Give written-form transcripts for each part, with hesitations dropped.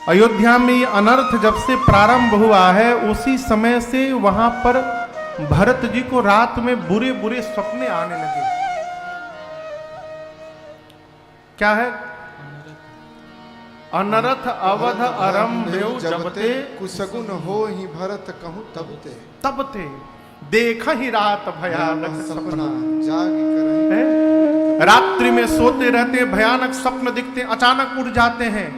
अयोध्या में ये अनर्थ जब से प्रारंभ हुआ है उसी समय से वहां पर भरत जी को रात में बुरे बुरे सपने आने लगे। क्या है? अनरथ अवध आरंभ्यो जबते कुसगुन हो ही भरत कहूं तबते तबते देख ही रात भयानक सपना जाग कर रात्रि में सोते रहते भयानक स्वप्न दिखते, अचानक उठ जाते हैं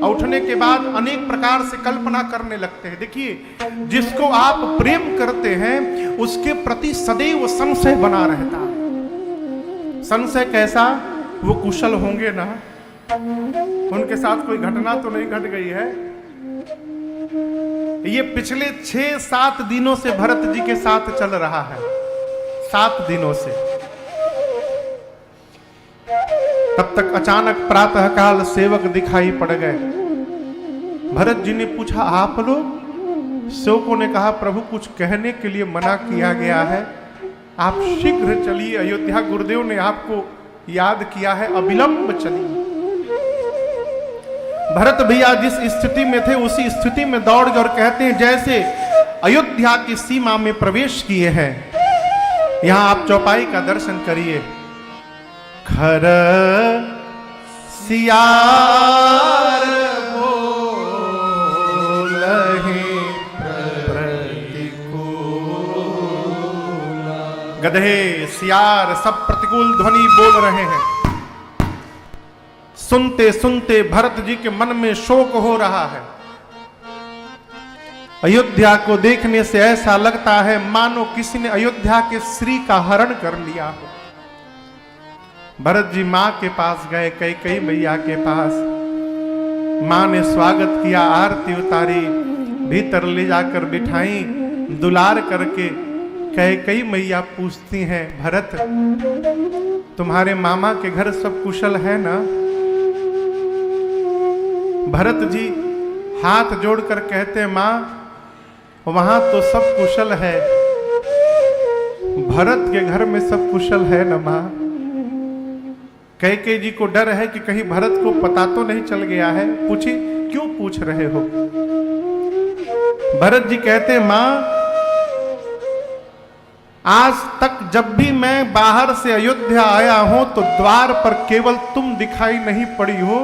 और उठने के बाद अनेक प्रकार से कल्पना करने लगते हैं। देखिए, जिसको आप प्रेम करते हैं उसके प्रति सदैव संशय बना रहता है। संशय कैसा? वो कुशल होंगे ना, उनके साथ कोई घटना तो नहीं घट गई है। ये पिछले 6-7 दिनों से भरत जी के साथ चल रहा है, 7 दिनों से। तब तक अचानक प्रातःकाल सेवक दिखाई पड़ गए। भरत जी ने पूछा, आप लोग? सेवकों ने कहा, प्रभु कुछ कहने के लिए मना किया गया है, आप शीघ्र चलिए, अयोध्या गुरुदेव ने आपको याद किया है, अविलंब चलिए। भरत भैया जिस स्थिति में थे उसी स्थिति में दौड़ गए और कहते हैं, जैसे अयोध्या की सीमा में प्रवेश किए हैं, यहां आप चौपाई का दर्शन करिए। खर सियार गधे सियार सब प्रतिकूल ध्वनि बोल रहे हैं। सुनते सुनते भरत जी के मन में शोक हो रहा है। अयोध्या को देखने से ऐसा लगता है मानो किसी ने अयोध्या के श्री का हरण कर लिया हो। भरत जी मां के पास गए, कैकेयी मैया के पास। मां ने स्वागत किया, आरती उतारी, भीतर ले जाकर बिठाई, दुलार करके कैकेयी मैया पूछती हैं, भरत तुम्हारे मामा के घर सब कुशल है ना? भरत जी हाथ जोड़कर कहते हैं, मां वहां तो सब कुशल है, भरत के घर में सब कुशल है ना मां? कैकेयी जी को डर है कि कहीं भरत को पता तो नहीं चल गया है। पूछी, क्यों पूछ रहे हो? भरत जी कहते हैं, मां आज तक जब भी मैं बाहर से अयोध्या आया हूं तो द्वार पर केवल तुम दिखाई नहीं पड़ी हो,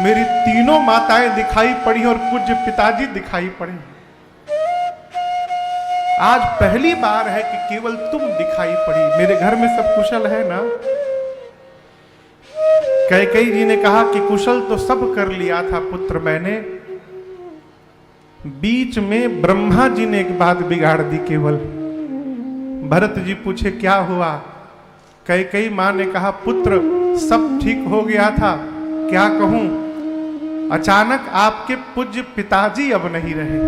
मेरी तीनों माताएं दिखाई पड़ी और पूज्य पिताजी दिखाई पड़े। आज पहली बार है कि केवल तुम दिखाई पड़ी। मेरे घर में सब कुशल है ना? कैकेयी जी ने कहा कि कुशल तो सब कर लिया था पुत्र मैंने, बीच में ब्रह्मा जी ने एक बात बिगाड़ दी केवल। भरत जी पूछे, क्या हुआ? कैकेयी मां ने कहा, पुत्र सब ठीक हो गया था, क्या कहूं, अचानक आपके पूज्य पिताजी अब नहीं रहे।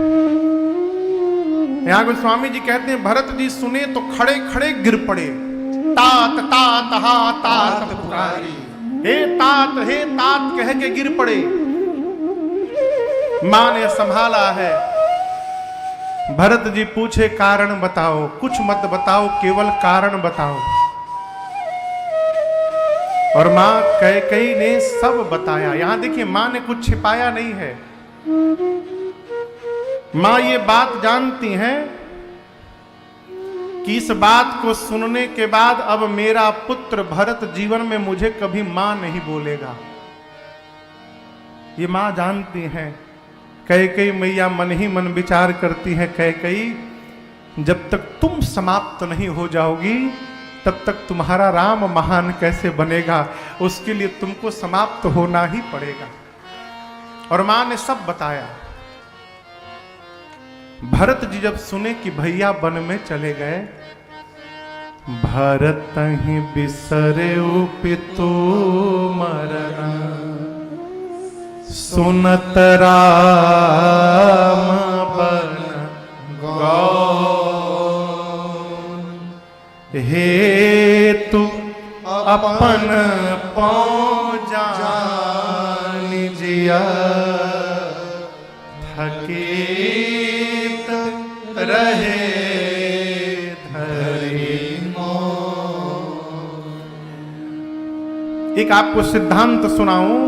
यहां गोस्वामी जी कहते हैं, भरत जी सुने तो खड़े खड़े गिर पड़े। तात तात हा तात पुकारी, हे तात कह के गिर पड़े। मां ने संभाला है। भरत जी पूछे, कारण बताओ, कुछ मत बताओ, केवल कारण बताओ। और मां कैकेयी ने सब बताया। यहां देखिए, मां ने कुछ छिपाया नहीं है। मां ये बात जानती हैं कि इस बात को सुनने के बाद अब मेरा पुत्र भरत जीवन में मुझे कभी मां नहीं बोलेगा। ये मां जानती हैं। कैकेयी मैया मन ही मन विचार करती हैं, कैकेयी जब तक तुम समाप्त नहीं हो जाओगी तब तक तुम्हारा राम महान कैसे बनेगा, उसके लिए तुमको समाप्त होना ही पड़ेगा। और मां ने सब बताया। भरत जी जब सुने कि भैया वन में चले गए, भरत ही बिसरे पितु मरना, सुनत राम बन गौ, हे तू अपन पाँव जान जिया, थकीत रहे धरी मोर। एक आपको सिद्धांत सुनाऊं।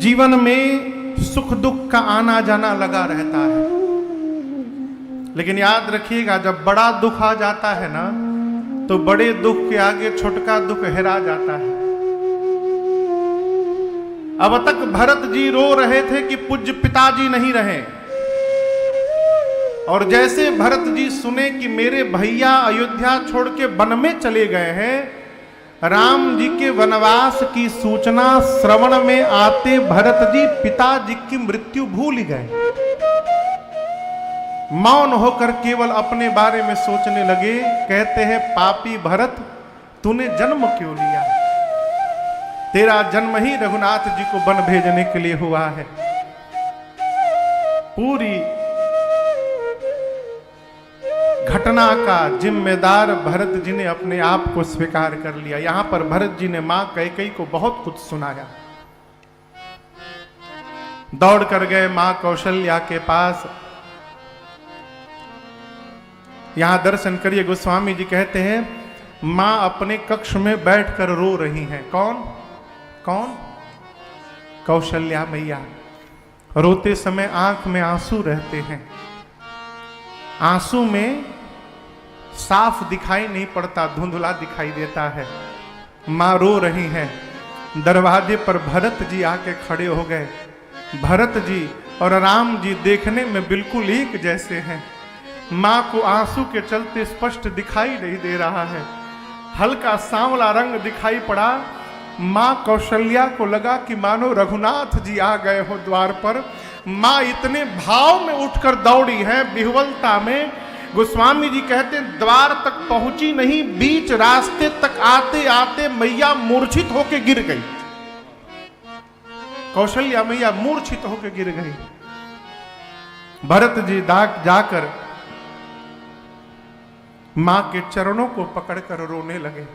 जीवन में सुख दुख का आना जाना लगा रहता है, लेकिन याद रखिएगा जब बड़ा दुख आ जाता है ना तो बड़े दुख के आगे छोटका दुख हेरा जाता है। अब तक भरत जी रो रहे थे कि पूज्य पिताजी नहीं रहे, और जैसे भरत जी सुने कि मेरे भैया अयोध्या छोड़ के वन में चले गए हैं, राम जी के वनवास की सूचना श्रवण में आते भरत जी पिताजी की मृत्यु भूल गए। मौन होकर केवल अपने बारे में सोचने लगे। कहते हैं, पापी भरत तूने जन्म क्यों लिया? तेरा जन्म ही रघुनाथ जी को वन भेजने के लिए हुआ है। पूरी घटना का जिम्मेदार भरत जी ने अपने आप को स्वीकार कर लिया। यहां पर भरत जी ने मां कैकेयी को बहुत कुछ सुनाया। दौड़ कर गए मां कौशल्या के पास। यहां दर्शन करिए, गोस्वामी जी कहते हैं मां अपने कक्ष में बैठकर रो रही हैं। कौन कौन? कौशल्या मैया। रोते समय आंख में आंसू रहते हैं। आंसू में साफ दिखाई नहीं पड़ता, धुंधला दिखाई देता है। मां रो रही हैं। दरवाजे पर भरत जी आके खड़े हो गए। भरत जी और राम जी देखने में बिल्कुल एक जैसे हैं। मां को आंसू के चलते स्पष्ट दिखाई नहीं दे रहा है, हल्का सांवला रंग दिखाई पड़ा। मां कौशल्या को लगा कि मानो रघुनाथ जी आ गए हो द्वार पर। मां इतने भाव में उठकर दौड़ी है, विह्वलता में। गोस्वामी जी कहते द्वार तक पहुंची नहीं, बीच रास्ते तक आते आते मैया मूर्छित होकर गिर गई। कौशल्या मैया मूर्छित होकर गिर गई। भरत जी जाकर मां के चरणों को पकड़कर रोने लगे।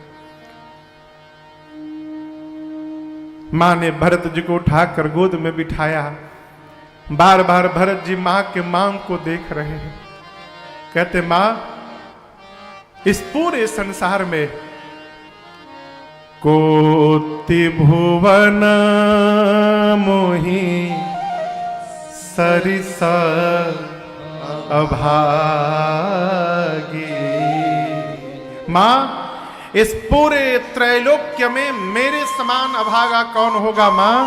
मां ने भरत जी को उठाकर गोद में बिठाया। बार बार भरत जी मां के मांग को देख रहे हैं। कहते मां, इस पूरे संसार में कोटि भुवन मोहि सरिस अभागी। मां, इस पूरे त्रैलोक्य में मेरे समान अभागा कौन होगा? मां,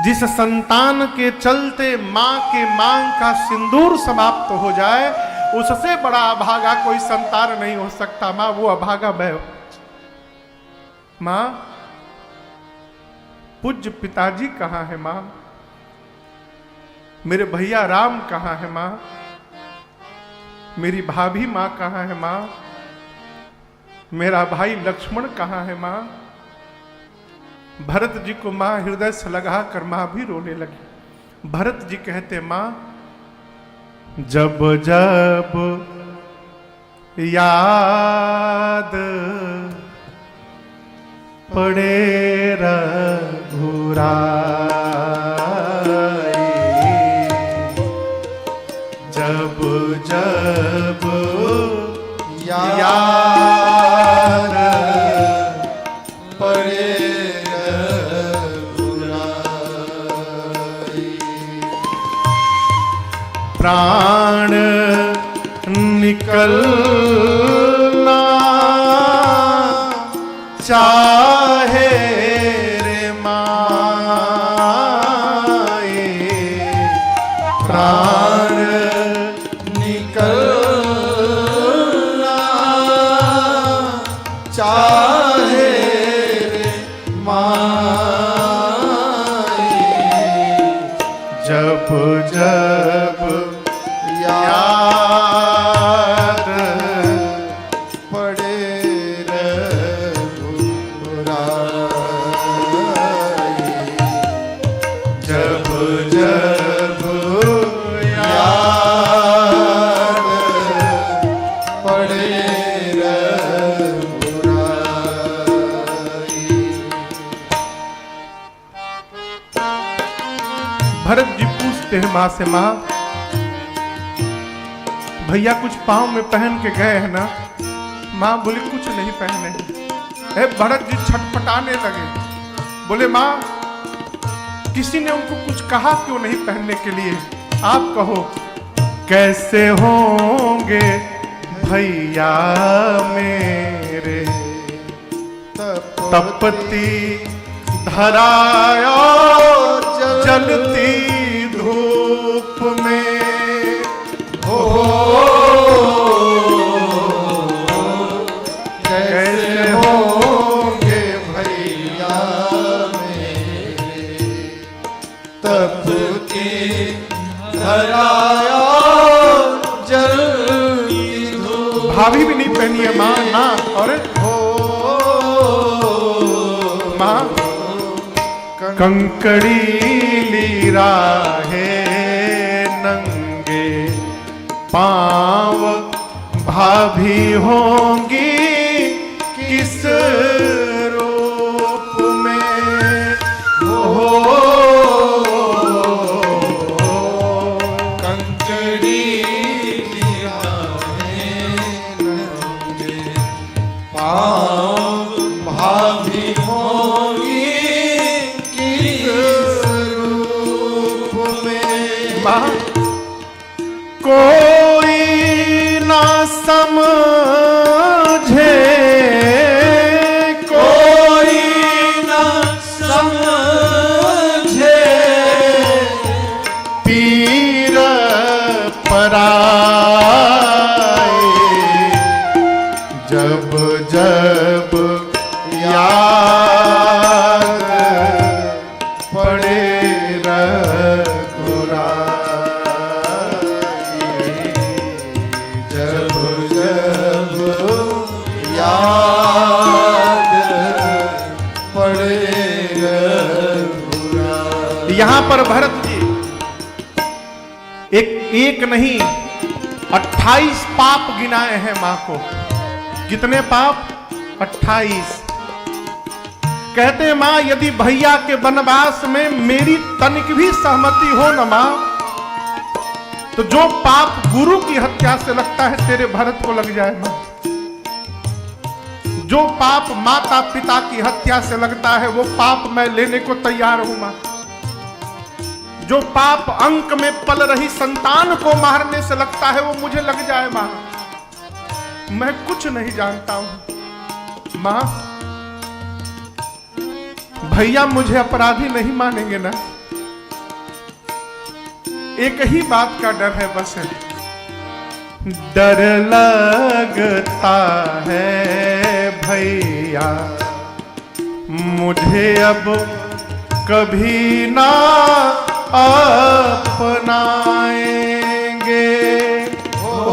जिस संतान के चलते मां के मांग का सिंदूर समाप्त हो जाए, उससे बड़ा अभागा कोई संतान नहीं हो सकता। मां, वो अभागा मैं हूं। मां, पूज्य पिताजी कहां है? मां, मेरे भैया राम कहां है? मां, मेरी भाभी मां कहां है? मां, मेरा भाई लक्ष्मण कहां है? मां। भरत जी को मां हृदय से लगाकर मां भी रोने लगी। भरत जी कहते मां, जब जब याद पड़े रघुराई, जब जब याद पड़े प्राण निकलना चाहे रे माए, प्राण निकलना चाहे रे माए, जब जब याद पड़े रघुराई, जब जब याद पड़े रघुराई। भरत जी पूछते हैं मां से, मां भैया कुछ पांव में पहन के गए हैं ना? मां बोली कुछ नहीं पहने। भरत जी छटपटाने लगे, बोले मां किसी ने उनको कुछ कहा क्यों नहीं पहनने के लिए? आप कहो कैसे होंगे भैया मेरे तपती धराया जलती धूप में हो कैसे होंगे भैया मेरे तपती धराया जलती धूप। भाभी भी नहीं पहनी है माँ ना, और माँ कंकड़ी लीरा है नंगे पाँव भाभी होंगी किस रूप में हो कंकड़ी लीरा है नंगे पाँव भाभी होंगी किस रूप में। माँ कोई ना समझे कोई ना समझे पीर पराए जब जब याद पड़े रघुराई जब जब याद पड़े रघुराई। यहाँ पर भरत जी एक नहीं 28 पाप गिनाए हैं मां को। कितने पाप? 28। कहते हैं मां यदि भैया के वनवास में मेरी तनिक भी सहमति हो न मां, तो जो पाप गुरु की हत्या से लगता है तेरे भरत को लग जाए मां। जो पाप माता पिता की हत्या से लगता है वो पाप मैं लेने को तैयार हूं मां। जो पाप अंक में पल रही संतान को मारने से लगता है वो मुझे लग जाए मां। मैं कुछ नहीं जानता हूं मां। भैया मुझे अपराधी नहीं मानेंगे ना? एक ही बात का डर है बस, डर लगता है भैया मुझे अब कभी ना अपनाएंगे हो।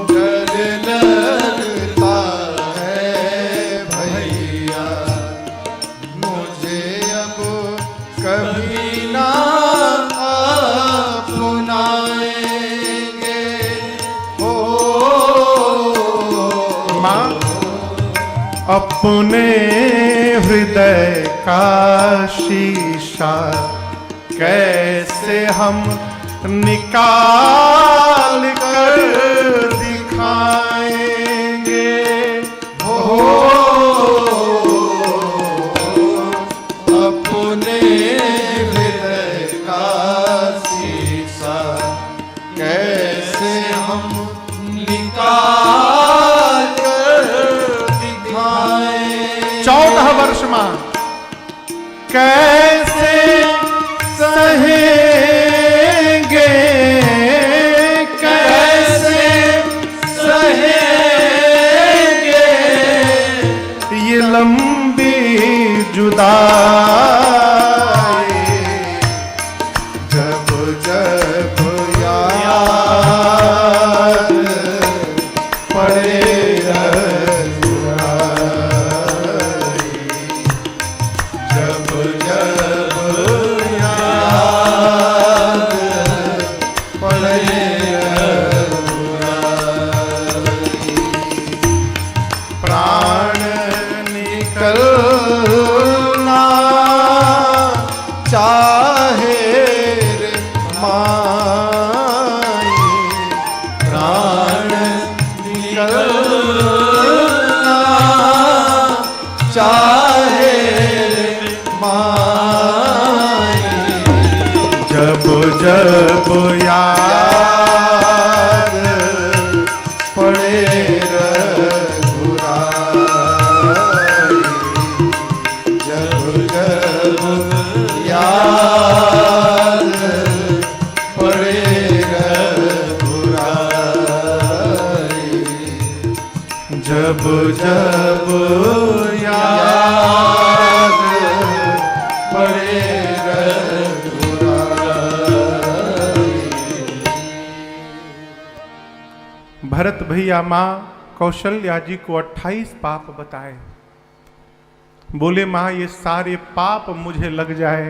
डर लगता है भैया मुझे अब कभी ना अपनाएंगे हो। मां अपने हृदय का शीशा कैसे हम निकाल कर दिखाएंगे हो। अपने हृदय का शीशा कैसे हम निकाल कर दिखाएं। 14 वर्ष मां कैसे सहेंगे, कैसे सहेंगे ये लंबी जुदाई जब जब याद पड़े रघुराई। जब जब याद पड़े रघुराई। प्राण निकलना चाहे रे माँ भैया माँ कौशल्या जी को 28 पाप बताए। बोले माँ ये सारे पाप मुझे लग जाए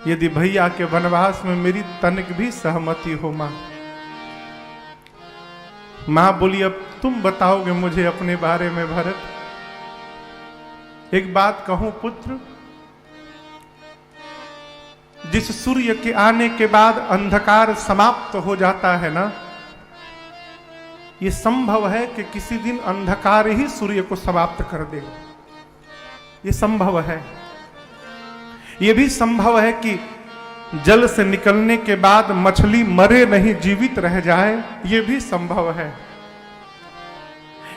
यदि भैया के वनवास में मेरी तनिक भी सहमति हो माँ। माँ बोली अब तुम बताओगे मुझे अपने बारे में भरत। एक बात कहूं पुत्र, जिस सूर्य के आने के बाद अंधकार समाप्त हो जाता है ना, यह संभव है कि किसी दिन अंधकार ही सूर्य को समाप्त कर देगा। यह संभव है। यह भी संभव है कि जल से निकलने के बाद मछली मरे नहीं जीवित रह जाए। यह भी संभव है।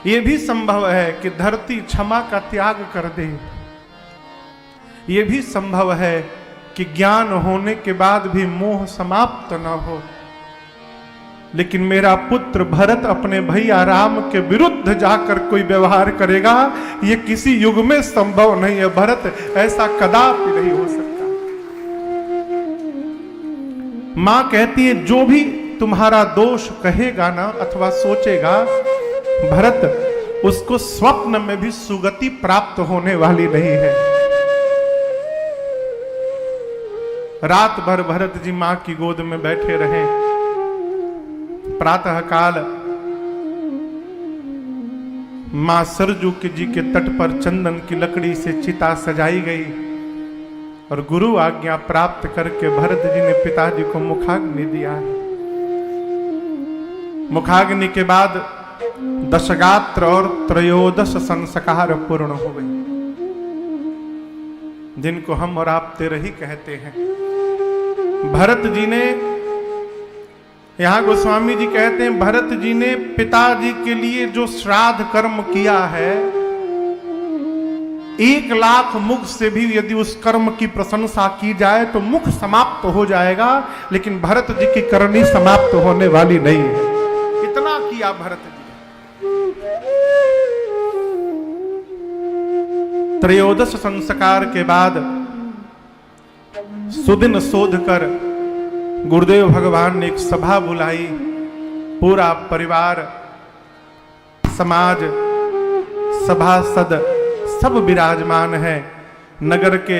यह भी संभव है कि धरती क्षमा का त्याग कर दे। यह भी संभव है कि ज्ञान होने के बाद भी मोह समाप्त न हो। लेकिन मेरा पुत्र भरत अपने भैया राम के विरुद्ध जाकर कोई व्यवहार करेगा, यह किसी युग में संभव नहीं है। भरत, ऐसा कदापि नहीं हो सकता। मां कहती है जो भी तुम्हारा दोष कहेगा ना अथवा सोचेगा भरत, उसको स्वप्न में भी सुगति प्राप्त होने वाली नहीं है। रात भर भरत जी मां की गोद में बैठे रहे। प्रातः काल मां सरजू जी के तट पर चंदन की लकड़ी से चिता सजाई गई और गुरु आज्ञा प्राप्त करके भरत जी ने पिताजी को मुखाग्नि दिया। मुखाग्नि के बाद दशगात्र और त्रयोदश संस्कार पूर्ण हो गए, जिनको हम और आप तेरही कहते हैं। भरत जी ने, यहां गोस्वामी जी कहते हैं, भरत जी ने पिताजी के लिए जो श्राद्ध कर्म किया है, 1,00,000 मुख से भी यदि उस कर्म की प्रशंसा की जाए तो मुख समाप्त हो जाएगा, लेकिन भरत जी की करनी समाप्त होने वाली नहीं है। इतना किया भरत जी। त्रयोदश संस्कार के बाद सुदिन शोध कर गुरुदेव भगवान ने एक सभा बुलाई। पूरा परिवार, समाज, सभासद सब विराजमान है। नगर के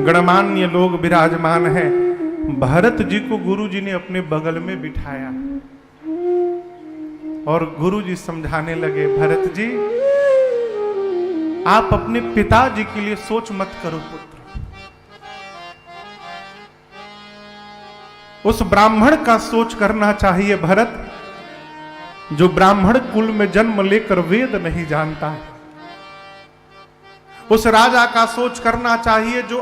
गणमान्य लोग विराजमान हैं। भरत जी को गुरु जी ने अपने बगल में बिठाया और गुरु जी समझाने लगे, भरत जी आप अपने पिताजी के लिए सोच मत करो पुत्र। उस ब्राह्मण का सोच करना चाहिए भरत, जो ब्राह्मण कुल में जन्म लेकर वेद नहीं जानता है। उस राजा का सोच करना चाहिए जो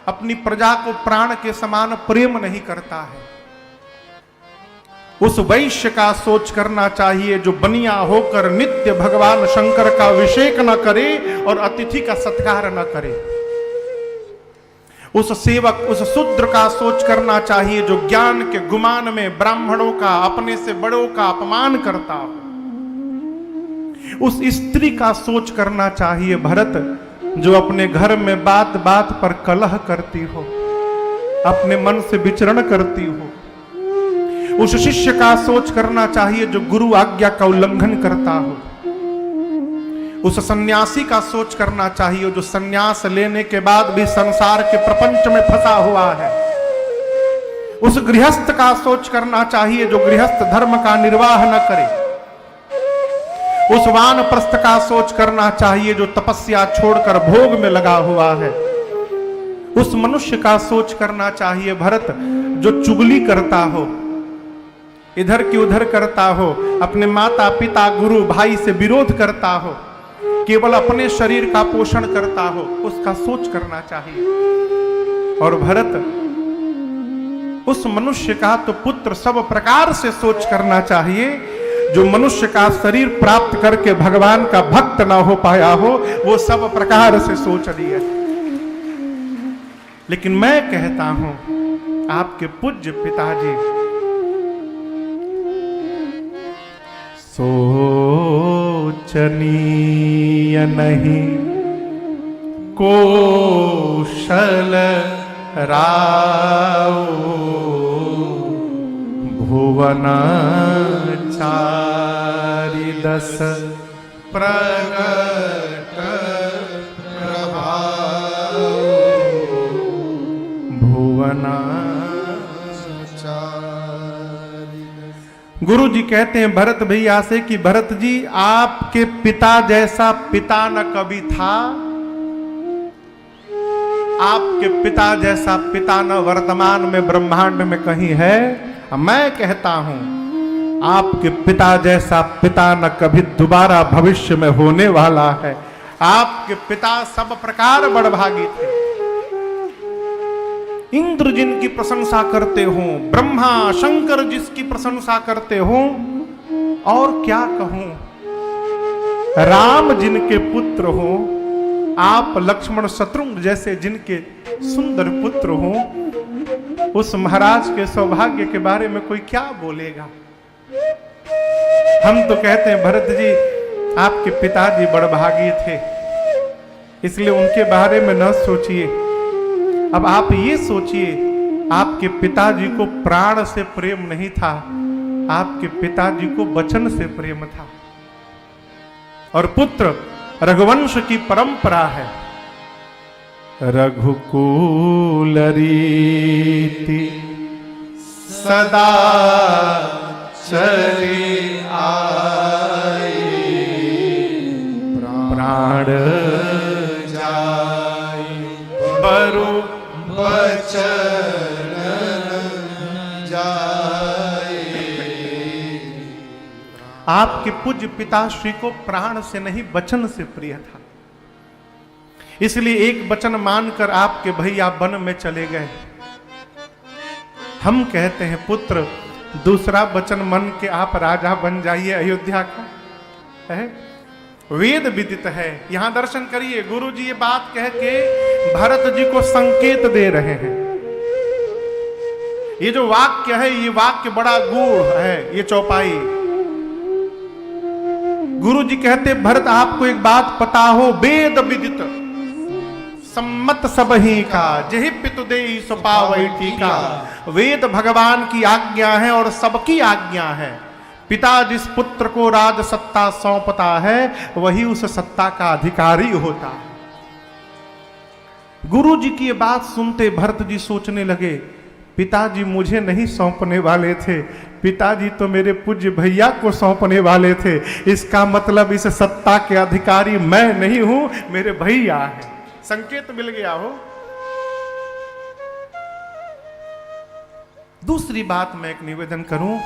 अपनी प्रजा को प्राण के समान प्रेम नहीं करता है। उस वैश्य का सोच करना चाहिए जो बनिया होकर नित्य भगवान शंकर का अभिषेक न करे और अतिथि का सत्कार न करे। उस सेवक, उस शूद्र का सोच करना चाहिए जो ज्ञान के गुमान में ब्राह्मणों का, अपने से बड़ों का अपमान करता हो। उस स्त्री का सोच करना चाहिए भरत, जो अपने घर में बात बात पर कलह करती हो, अपने मन से विचरण करती हो। उस शिष्य का सोच करना चाहिए जो गुरु आज्ञा का उल्लंघन करता हो। उस सन्यासी का सोच करना चाहिए जो सन्यास लेने के बाद भी संसार के प्रपंच में फंसा हुआ है। उस गृहस्थ का सोच करना चाहिए जो गृहस्थ धर्म का निर्वाह न करे। उस वानप्रस्थ का सोच करना चाहिए जो तपस्या छोड़कर भोग में लगा हुआ है। उस मनुष्य का सोच करना चाहिए भरत, जो चुगली करता हो, इधर की उधर करता हो, अपने माता पिता गुरु भाई से विरोध करता हो, केवल अपने शरीर का पोषण करता हो, उसका सोच करना चाहिए। और भरत, उस मनुष्य का तो पुत्र सब प्रकार से सोच करना चाहिए जो मनुष्य का शरीर प्राप्त करके भगवान का भक्त ना हो पाया हो, वो सब प्रकार से सोच लिया। लेकिन मैं कहता हूं आपके पूज्य पिताजी सोचनीय नहीं कौशल राव भुवनाचारी दस प्रगट प्रभाव भुवना। चारि। गुरु जी कहते हैं भरत भैया से कि भरत जी आपके पिता जैसा पिता न कभी था, आपके पिता जैसा पिता न वर्तमान में ब्रह्मांड में कहीं है। मैं कहता हूं आपके पिता जैसा पिता न कभी दोबारा भविष्य में होने वाला है। आपके पिता सब प्रकार बड़भागी थे। इंद्र जिनकी प्रशंसा करते हो, ब्रह्मा शंकर जिसकी प्रशंसा करते हो, और क्या कहूं, राम जिनके पुत्र हो, आप लक्ष्मण शत्रुघ्न जैसे जिनके सुंदर पुत्र हो, उस महाराज के सौभाग्य के बारे में कोई क्या बोलेगा। हम तो कहते हैं भरत जी आपके पिताजी बड़भागी थे, इसलिए उनके बारे में न सोचिए। अब आप ये सोचिए, आपके पिताजी को प्राण से प्रेम नहीं था, आपके पिताजी को वचन से प्रेम था। और पुत्र रघुवंश की परंपरा है। रघुकुल रीति सदा चली आई प्राण जाई बरु बचन जाई। आपके पूज्य पिताश्री को प्राण से नहीं वचन से प्रिय था, इसलिए एक वचन मानकर आपके भैया वन में चले गए। हम कहते हैं पुत्र दूसरा वचन मन के आप राजा बन जाइए अयोध्या का है। वेद विदित है। यहां दर्शन करिए, गुरु जी ये बात कह के भरत जी को संकेत दे रहे हैं। ये जो वाक्य है, ये वाक्य बड़ा गूढ़ है, ये चौपाई। गुरु जी कहते भरत आपको एक बात पता हो, वेद विदित सम्मत सब ही का जहि पितु देहि सो पावै टीका। वेद भगवान की आज्ञा है और सबकी आज्ञा है। पिता जिस पुत्र को राज सत्ता सौंपता है वही उस सत्ता का अधिकारी होता है। गुरु जी की ये बात सुनते भरत जी सोचने लगे, पिताजी मुझे नहीं सौंपने वाले थे, पिताजी तो मेरे पूज्य भैया को सौंपने वाले थे। इसका मतलब इस सत्ता के अधिकारी मैं नहीं हूं, मेरे भैया है। संकेत मिल गया हो। दूसरी बात मैं एक निवेदन करूं,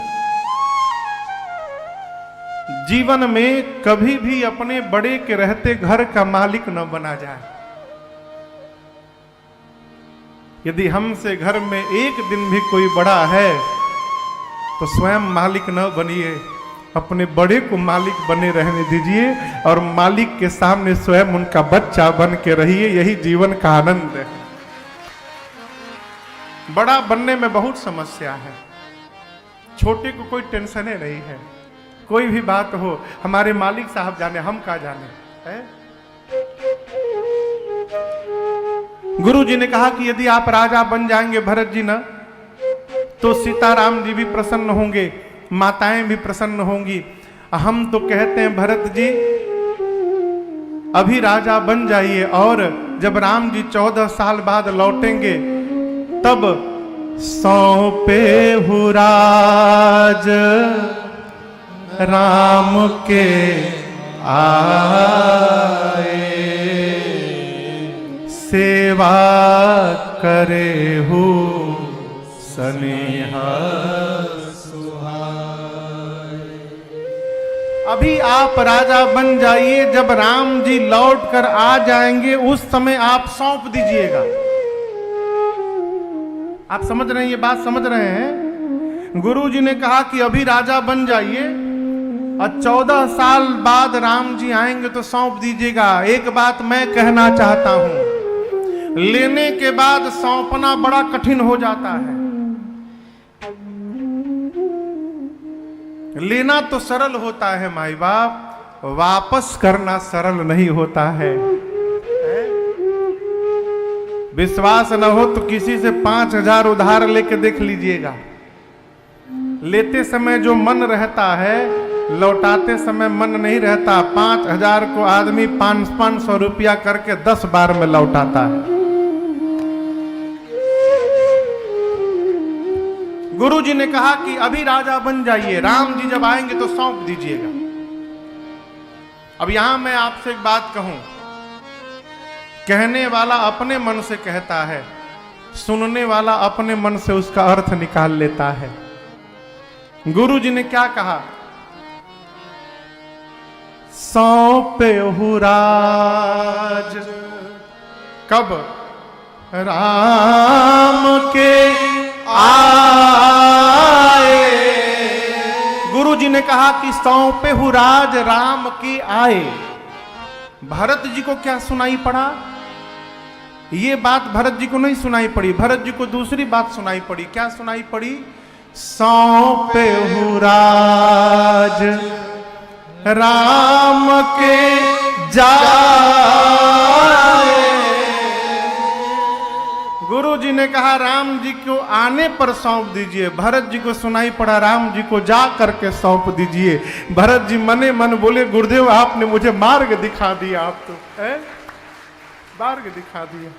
जीवन में कभी भी अपने बड़े के रहते घर का मालिक न बना जाए। यदि हमसे घर में एक दिन भी कोई बड़ा है तो स्वयं मालिक न बनिए, अपने बड़े को मालिक बने रहने दीजिए और मालिक के सामने स्वयं उनका बच्चा बन के रहिए। यही जीवन का आनंद है। बड़ा बनने में बहुत समस्या है, छोटे को कोई टेंशन नहीं है। कोई भी बात हो हमारे मालिक साहब जाने, हम क्या जाने है? गुरु जी ने कहा कि यदि आप राजा बन जाएंगे भरत जी ना, तो सीताराम जी भी प्रसन्न होंगे, माताएं भी प्रसन्न होंगी। हम तो कहते हैं भरत जी अभी राजा बन जाइए और जब राम जी 14 साल बाद लौटेंगे तब सौंपे हुराज राम के आए, सेवा करे हो सनेहा। अभी आप राजा बन जाइए, जब राम जी लौट कर आ जाएंगे उस समय आप सौंप दीजिएगा। आप समझ रहे हैं, ये बात समझ रहे हैं? गुरु जी ने कहा कि अभी राजा बन जाइए और 14 साल बाद राम जी आएंगे तो सौंप दीजिएगा। एक बात मैं कहना चाहता हूं, लेने के बाद सौंपना बड़ा कठिन हो जाता है। लेना तो सरल होता है माई बाप, वापस करना सरल नहीं होता है। विश्वास न हो तो किसी से 5000 उधार लेके देख लीजिएगा। लेते समय जो मन रहता है लौटाते समय मन नहीं रहता। 5,000 को आदमी 500 रुपया करके 10 बार में लौटाता है। गुरु जी ने कहा कि अभी राजा बन जाइए, राम जी जब आएंगे तो सौंप दीजिएगा। अब यहां मैं आपसे एक बात कहूं, कहने वाला अपने मन से कहता है, सुनने वाला अपने मन से उसका अर्थ निकाल लेता है। गुरु जी ने क्या कहा? सौंपे हूं राज कब? राम के आए। गुरु जी ने कहा कि सौंपे हूं राज राम के आए। भरत जी को क्या सुनाई पड़ा? ये बात भरत जी को नहीं सुनाई पड़ी, भरत जी को दूसरी बात सुनाई पड़ी। क्या सुनाई पड़ी? सौंपे हूं राज राम के जाए। गुरु जी ने कहा राम जी को आने पर सौंप दीजिए। भरत जी को सुनाई पड़ा राम जी को जा करके सौंप दीजिए। भरत जी मने मन बोले गुरुदेव आपने मुझे मार्ग दिखा दिया, आप तो है मार्ग दिखा दिया।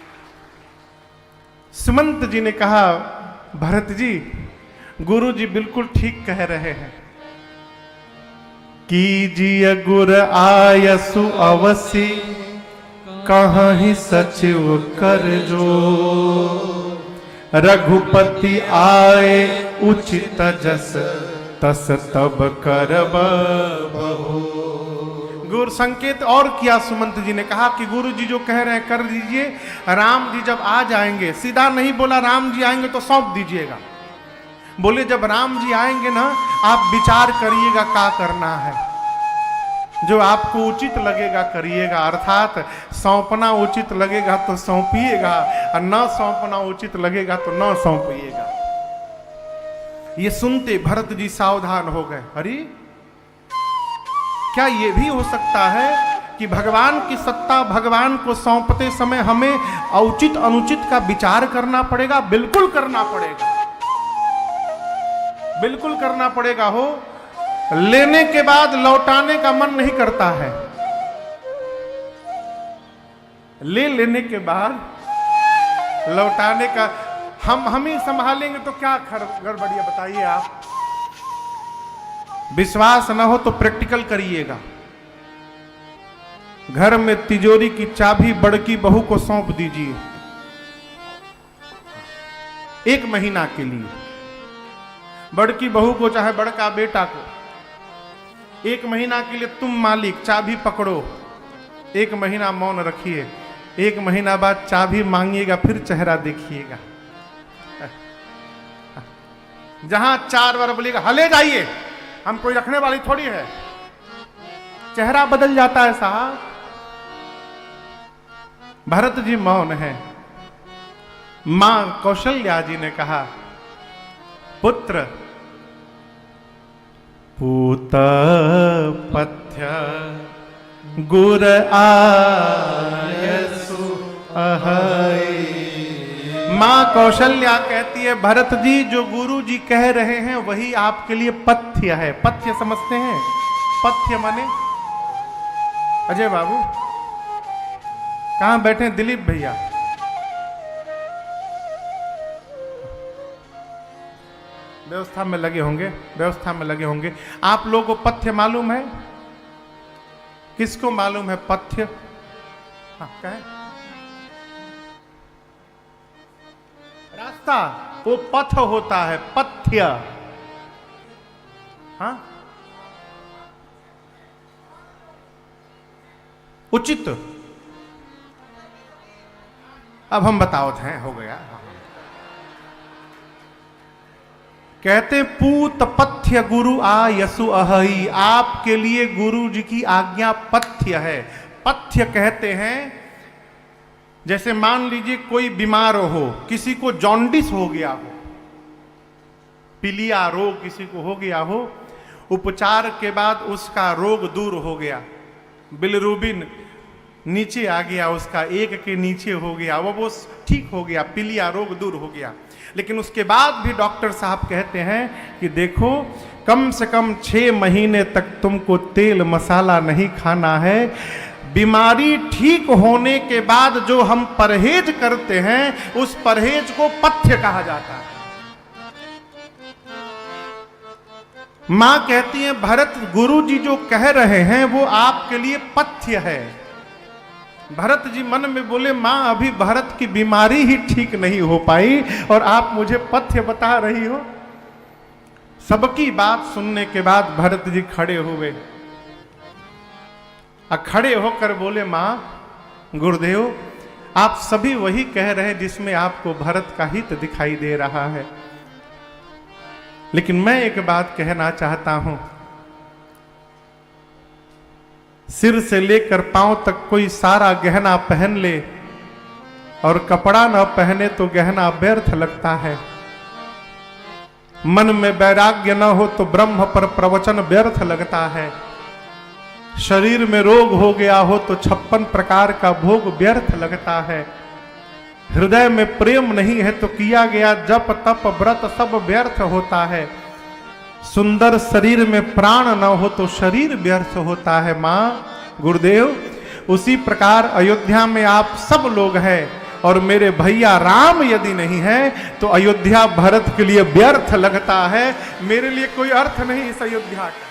सुमंत जी ने कहा भरत जी गुरु जी बिल्कुल ठीक कह रहे हैं। कीजिए गुर आयसु अवसी कहाँ ही सचिव कर जो। रघुपति आए उचित जस तस तब करब बहु। गुरु संकेत और किया। सुमंत जी ने कहा कि गुरु जी जो कह रहे हैं कर दीजिए। राम जी जब आ जाएंगे, सीधा नहीं बोला राम जी आएंगे तो सौंप दीजिएगा, बोले जब राम जी आएंगे ना आप विचार करिएगा क्या करना है, जो आपको उचित लगेगा करिएगा। अर्थात सौंपना उचित लगेगा तो सौंपिएगा और न सौंपना उचित लगेगा तो न सौंपिएगा। ये सुनते भरत जी सावधान हो गए। अरे क्या ये भी हो सकता है कि भगवान की सत्ता, भगवान को सौंपते समय हमें औचित अनुचित का विचार करना पड़ेगा? बिल्कुल करना पड़ेगा, बिल्कुल करना पड़ेगा। हो लेने के बाद लौटाने का मन नहीं करता है, ले लेने के बाद लौटाने का हम ही संभालेंगे तो क्या गड़बड़िया बताइए आप। विश्वास ना हो तो प्रैक्टिकल करिएगा। घर में तिजोरी की चाबी बड़की बहू को सौंप दीजिए 1 महीना के लिए। बड़की बहू को चाहे बड़का बेटा को 1 महीना के लिए तुम मालिक, चाबी पकड़ो। 1 महीना मौन रखिए। 1 महीना बाद चाबी मांगिएगा, फिर चेहरा देखिएगा। जहां 4 बार बोलेगा हले जाइए, हम कोई रखने वाली थोड़ी है, चेहरा बदल जाता है साहब। भरत जी मौन है। मां कौशल्या जी ने कहा पुत्र पूत पथ्य गुर आयसु अहै। मां कौशल्या कहती है भरत जी जो गुरु जी कह रहे हैं वही आपके लिए पथ्य है। पथ्य समझते हैं? पथ्य माने अजय बाबू कहां बैठे? दिलीप भैया, व्यवस्था में लगे होंगे, व्यवस्था में लगे होंगे। आप लोगों को पथ्य मालूम है? किसको मालूम है पथ्य? हाँ कहें। रास्ता वो पथ होता है, पथ्य। हाँ उचित। अब हम बताओ थे, हो गया। कहते पूत पथ्य गुरु आ यसु अहई। आपके लिए गुरु जी की आज्ञा पथ्य है। पथ्य कहते हैं जैसे मान लीजिए कोई बीमार हो, किसी को जॉन्डिस हो गया हो, पीलिया रोग किसी को हो गया हो, उपचार के बाद उसका रोग दूर हो गया, बिलिरुबिन नीचे आ गया, उसका एक के नीचे हो गया, वो ठीक हो गया, पीलिया रोग दूर हो गया। लेकिन उसके बाद भी डॉक्टर साहब कहते हैं कि देखो कम से कम 6 महीने तक तुमको तेल मसाला नहीं खाना है। बीमारी ठीक होने के बाद जो हम परहेज करते हैं उस परहेज को पथ्य कहा जाता है। मां कहती है भरत गुरु जी जो कह रहे हैं वो आपके लिए पथ्य है। भरत जी मन में बोले मां अभी भरत की बीमारी ही ठीक नहीं हो पाई और आप मुझे पथ्य बता रही हो। सबकी बात सुनने के बाद भरत जी खड़े हुए, खड़े होकर बोले मां गुरुदेव आप सभी वही कह रहे हैं जिसमें आपको भरत का हित दिखाई दे रहा है, लेकिन मैं एक बात कहना चाहता हूं। सिर से लेकर पांव तक कोई सारा गहना पहन ले और कपड़ा न पहने तो गहना व्यर्थ लगता है। मन में वैराग्य न हो तो ब्रह्म पर प्रवचन व्यर्थ लगता है। शरीर में रोग हो गया हो तो 56 प्रकार का भोग व्यर्थ लगता है। हृदय में प्रेम नहीं है तो किया गया जप तप व्रत सब व्यर्थ होता है। सुंदर शरीर में प्राण न हो तो शरीर व्यर्थ होता है। मां गुरुदेव उसी प्रकार अयोध्या में आप सब लोग हैं और मेरे भैया राम यदि नहीं है तो अयोध्या भरत के लिए व्यर्थ लगता है। मेरे लिए कोई अर्थ नहीं इस अयोध्या का।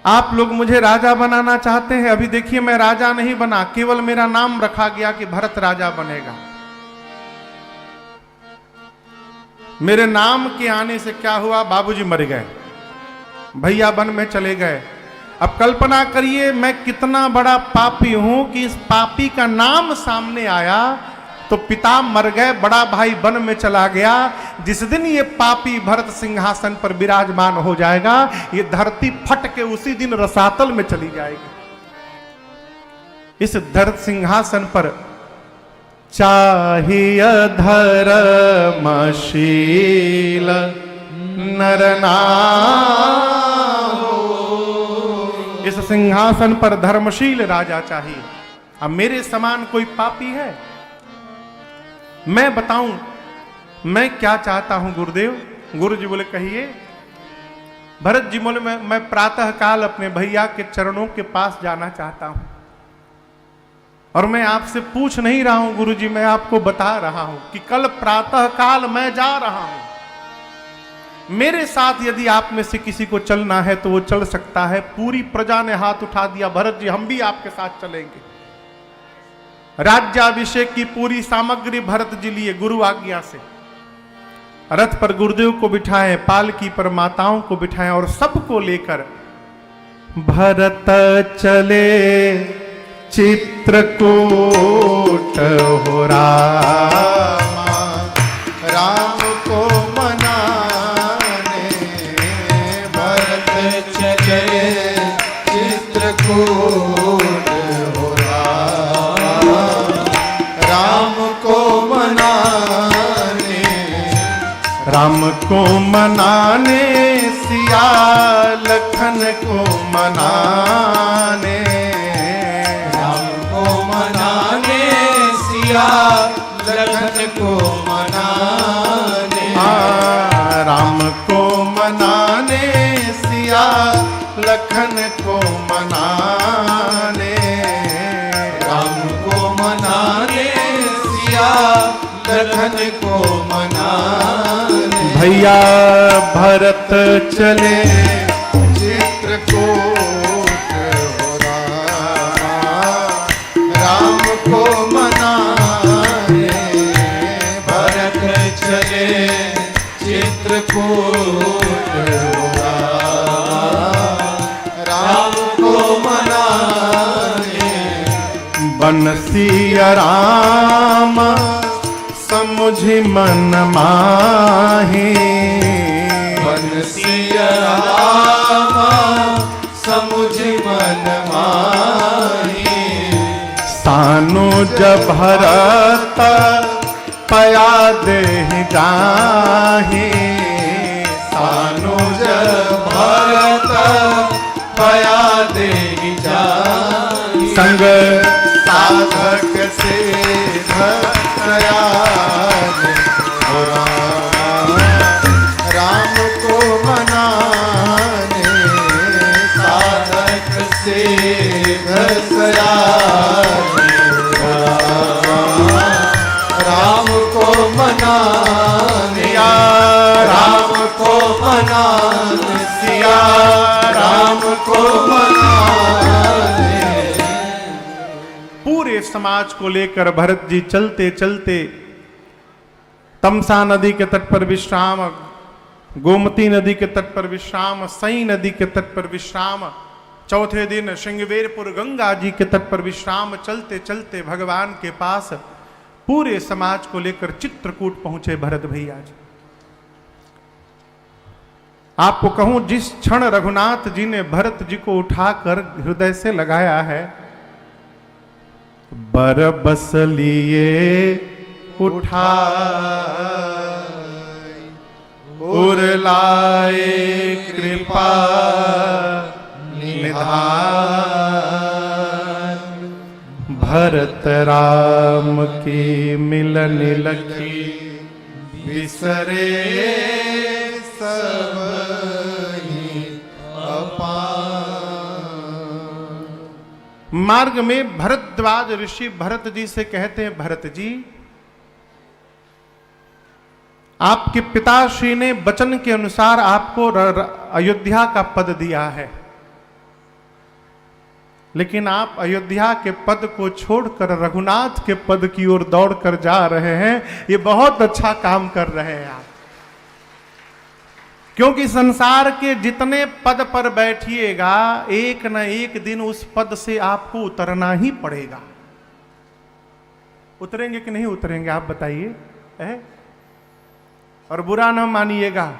आप लोग मुझे राजा बनाना चाहते हैं, अभी देखिए मैं राजा नहीं बना, केवल मेरा नाम रखा गया कि भरत राजा बनेगा। मेरे नाम के आने से क्या हुआ, बाबूजी मर गए, भैया वन में चले गए। अब कल्पना करिए मैं कितना बड़ा पापी हूं कि इस पापी का नाम सामने आया तो पिता मर गए, बड़ा भाई वन में चला गया। जिस दिन ये पापी भरत सिंहासन पर विराजमान हो जाएगा ये धरती फट के उसी दिन रसातल में चली जाएगी। इस धरत सिंहासन पर चाहिए धर्मशील नर नाम। इस सिंहासन पर धर्मशील राजा चाहिए। अब मेरे समान कोई पापी है? मैं बताऊं मैं क्या चाहता हूं गुरुदेव। गुरु जी बोले कहिए। भरत जी बोले मैं प्रातः काल अपने भैया के चरणों के पास जाना चाहता हूं और मैं आपसे पूछ नहीं रहा हूं गुरु जी, मैं आपको बता रहा हूं कि कल प्रातः काल मैं जा रहा हूं। मेरे साथ यदि आप में से किसी को चलना है तो वो चल सकता है। पूरी प्रजा ने हाथ उठा दिया, भरत जी हम भी आपके साथ चलेंगे। राज्याभिषेक की पूरी सामग्री भरत जी लिए गुरु आज्ञा से। रथ पर गुरुदेव को बिठाएं, पालकी पर माताओं को बिठाएं और सबको लेकर भरत चले चित्रकूट हो रामा। राम को मनाने भरत चले चित्रकूट हो राम। राम को मनाने राम को मनाने सिया लखन को मनाने। लखन को मनाने राम को मनाने सिया लखन को मनाने। राम को मनाने सिया लखन को मनाने। भैया भरत चले चित्रकूट हो राम को मनाने भरत चले चित्रकूट हो राम को मनाने। बंसिया राम समुझि मन माही। बंसिया राम समुझि मन माही। सानुज भरत पया दे जाही। सानुज भरत कृपया दे जाई। संग साधक से भक्तयान राम को मनाने, साधक से भक्तयान राम को मनाने, राम को मनाने, सिया राम को मनाने। पूरे समाज को लेकर भरत जी चलते चलते तमसा नदी के तट पर विश्राम, गोमती नदी के तट पर विश्राम, सई नदी के तट पर विश्राम, चौथे दिन श्रृंगवेरपुर गंगा जी के तट पर विश्राम, चलते चलते भगवान के पास पूरे समाज को लेकर चित्रकूट पहुंचे भरत भैया जी। आपको कहूं, जिस क्षण रघुनाथ जी ने भरत जी को उठाकर हृदय से लगाया है, बर बस लिए उठा उर लाए कृपा निधान, भरत राम की मिलन लखी बिसरे सब ही अपार। मार्ग में भरद्वाज ऋषि भरत जी से कहते हैं, भरत जी, आपके पिताश्री ने वचन के अनुसार आपको अयोध्या का पद दिया है, लेकिन आप अयोध्या के पद को छोड़कर रघुनाथ के पद की ओर दौड़कर जा रहे हैं। ये बहुत अच्छा काम कर रहे हैं आप, क्योंकि संसार के जितने पद पर बैठिएगा, एक न एक दिन उस पद से आपको उतरना ही पड़ेगा। उतरेंगे कि नहीं उतरेंगे, आप बताइए। और बुरा न मानिएगा,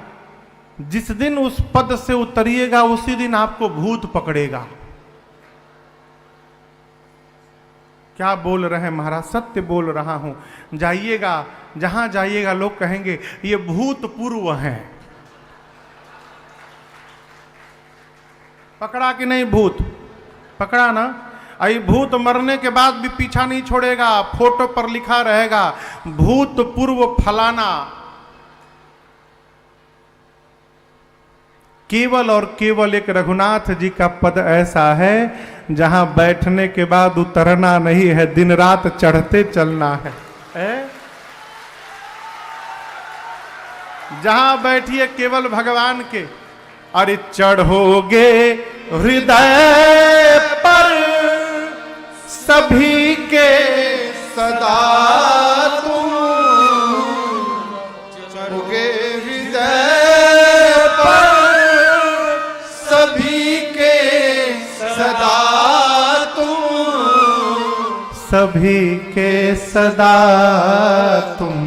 जिस दिन उस पद से उतरिएगा उसी दिन आपको भूत पकड़ेगा। क्या बोल रहे हैं महाराज? सत्य बोल रहा हूं। जाइएगा, जहां जाइएगा लोग कहेंगे ये भूतपूर्व हैं। पकड़ा कि नहीं भूत? पकड़ा ना? आई भूत मरने के बाद भी पीछा नहीं छोड़ेगा, फोटो पर लिखा रहेगा भूतपूर्व फलाना। केवल और केवल एक रघुनाथ जी का पद ऐसा है जहां बैठने के बाद उतरना नहीं है, दिन रात चढ़ते चलना है। जहां बैठिए केवल भगवान के, अरे चढ़ोगे हृदय पर सभी के सदा तुम, चढ़ोगे हृदय पर सभी के सदा तुम, सभी के सदा तुम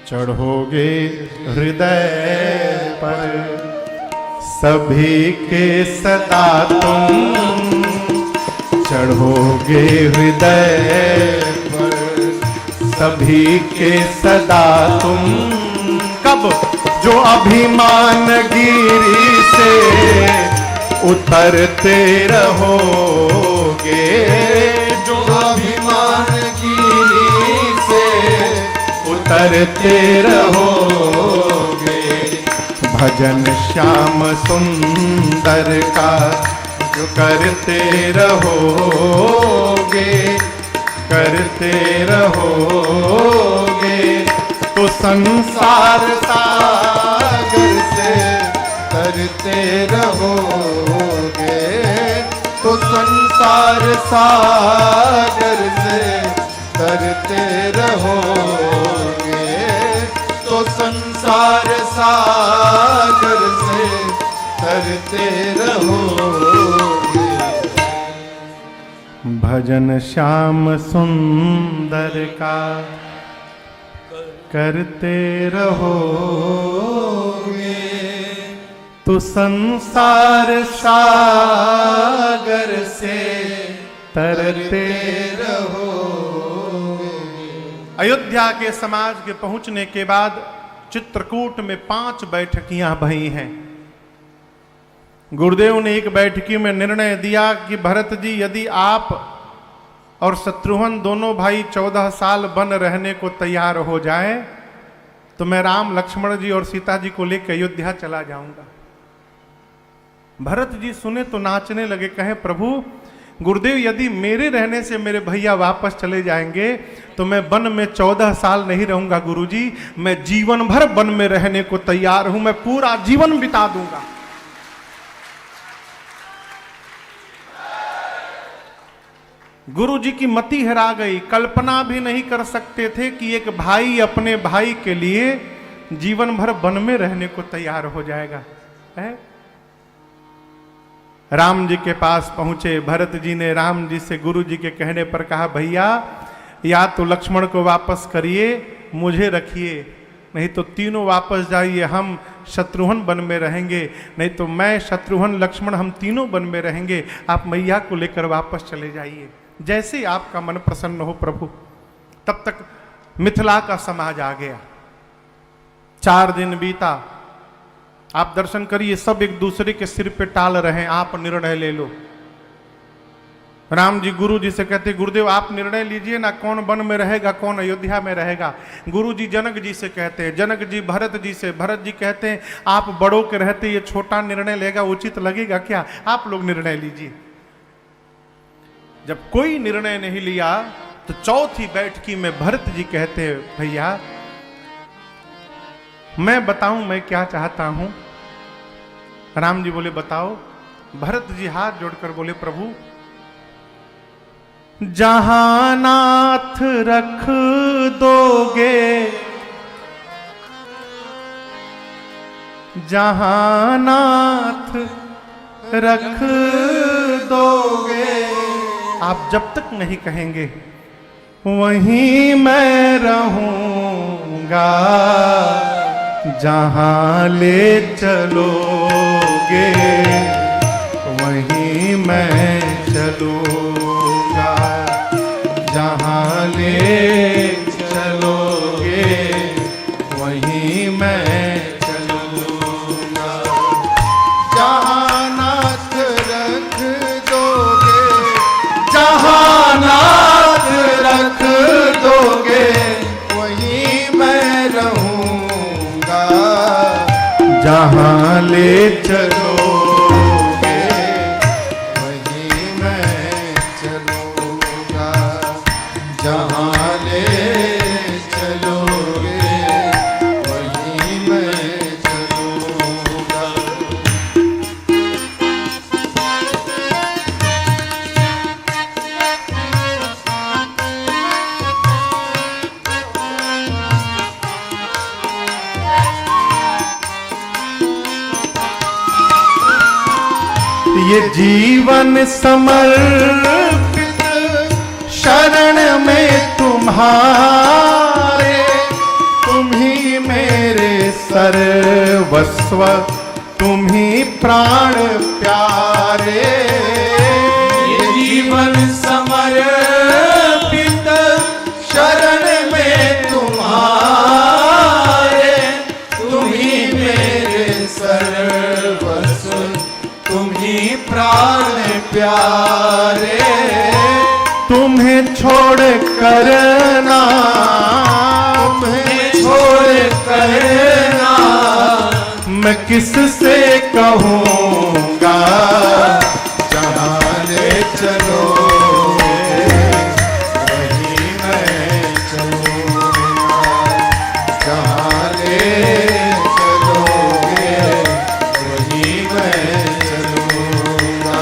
चढ़ोगे हृदय पर, सभी के सदा तुम चढ़ोगे हृदय पर, सभी के सदा तुम। कब? जो अभिमान गिरी से उतरते रहोगे, जो अभिमान गिरी से उतरते रहोगे, भजन श्याम सुंदर का जो करते रहोगे, करते रहोगे, तो संसार सागर से तरते रहोगे, तो संसार सागर से तरते रहोगे, तो संसार सागर से तरते रहोगे। भजन श्याम सुंदर का करते रहोगे, तो संसार सागर से तरते रहोगे। अयोध्या के समाज के पहुंचने के बाद चित्रकूट में 5 बैठकियां भई हैं। गुरुदेव ने एक बैठकी में निर्णय दिया कि भरत जी, यदि आप और शत्रुघ्न दोनों भाई 14 साल वन रहने को तैयार हो जाए तो मैं राम, लक्ष्मण जी और सीता जी को लेकर अयोध्या चला जाऊंगा। भरत जी सुने तो नाचने लगे, कहे प्रभु गुरुदेव, यदि मेरे रहने से मेरे भैया वापस चले जाएंगे तो मैं वन में 14 साल नहीं रहूंगा गुरुजी, मैं जीवन भर वन में रहने को तैयार हूं, मैं पूरा जीवन बिता दूंगा। गुरु जी की मति हेरा गई। कल्पना भी नहीं कर सकते थे कि एक भाई अपने भाई के लिए जीवन भर वन में रहने को तैयार हो जाएगा। है? राम जी के पास पहुंचे। भरत जी ने राम जी से गुरु जी के कहने पर कहा, भैया या तो लक्ष्मण को वापस करिए, मुझे रखिए, नहीं तो तीनों वापस जाइए, हम शत्रुघ्न वन में रहेंगे, नहीं तो मैं, शत्रुघ्न, लक्ष्मण, हम तीनों वन में रहेंगे, आप मैया को लेकर वापस चले जाइए, जैसे आपका मन प्रसन्न हो प्रभु। तब तक मिथिला का समाज आ गया। 4 दिन बीता, आप दर्शन करिए, सब एक दूसरे के सिर पे टाल रहे हैं, आप निर्णय ले लो। राम जी गुरु जी से कहते, गुरुदेव आप निर्णय लीजिए ना, कौन वन में रहेगा, कौन अयोध्या में रहेगा। गुरु जी जनक जी से कहते हैं, जनक जी भरत जी से, भरत जी कहते हैं आप बड़ों के रहते ये छोटा निर्णय लेगा, उचित लगेगा क्या, आप लोग निर्णय लीजिए। जब कोई निर्णय नहीं लिया तो चौथी बैठकी में भरत जी कहते, भैया मैं बताऊं मैं क्या चाहता हूं। राम जी बोले बताओ। भरत जी हाथ जोड़कर बोले, प्रभु जहां नाथ रख दोगे, जहां नाथ रख दोगे, आप जब तक नहीं कहेंगे वहीं मैं रहूंगा, जहां ले चलोगे वहीं मैं चलूंगा, जहां ले चलोगे वहीं मैं चलूंगा, जहां नाथ रख दोगे, जहां नाथ रख दोगे वहीं मैं रहूंगा, जहां ले चलोगे वहीं मैं चलूंगा, जहां ले चलोगे वहीं मैं चलूंगा। ये जीवन समर्पित शरण में तुम्हारे, तुम ही मेरे सर्वस्व, तुम ही प्राण प्यारे। ये जीवन समर्पित शरण में तुम्हारे, तुम ही मेरे सर्वस्व, तुम ही प्राण प्यारे। तुम्हें छोड़ कर ना, तुम्हें छोड़ कर ना मैं किससे कहूँगा, जहाँ ले चलोगे वहीं मैं चलूँगा, जहाँ ले चलोगे वहीं मैं चलूँगा।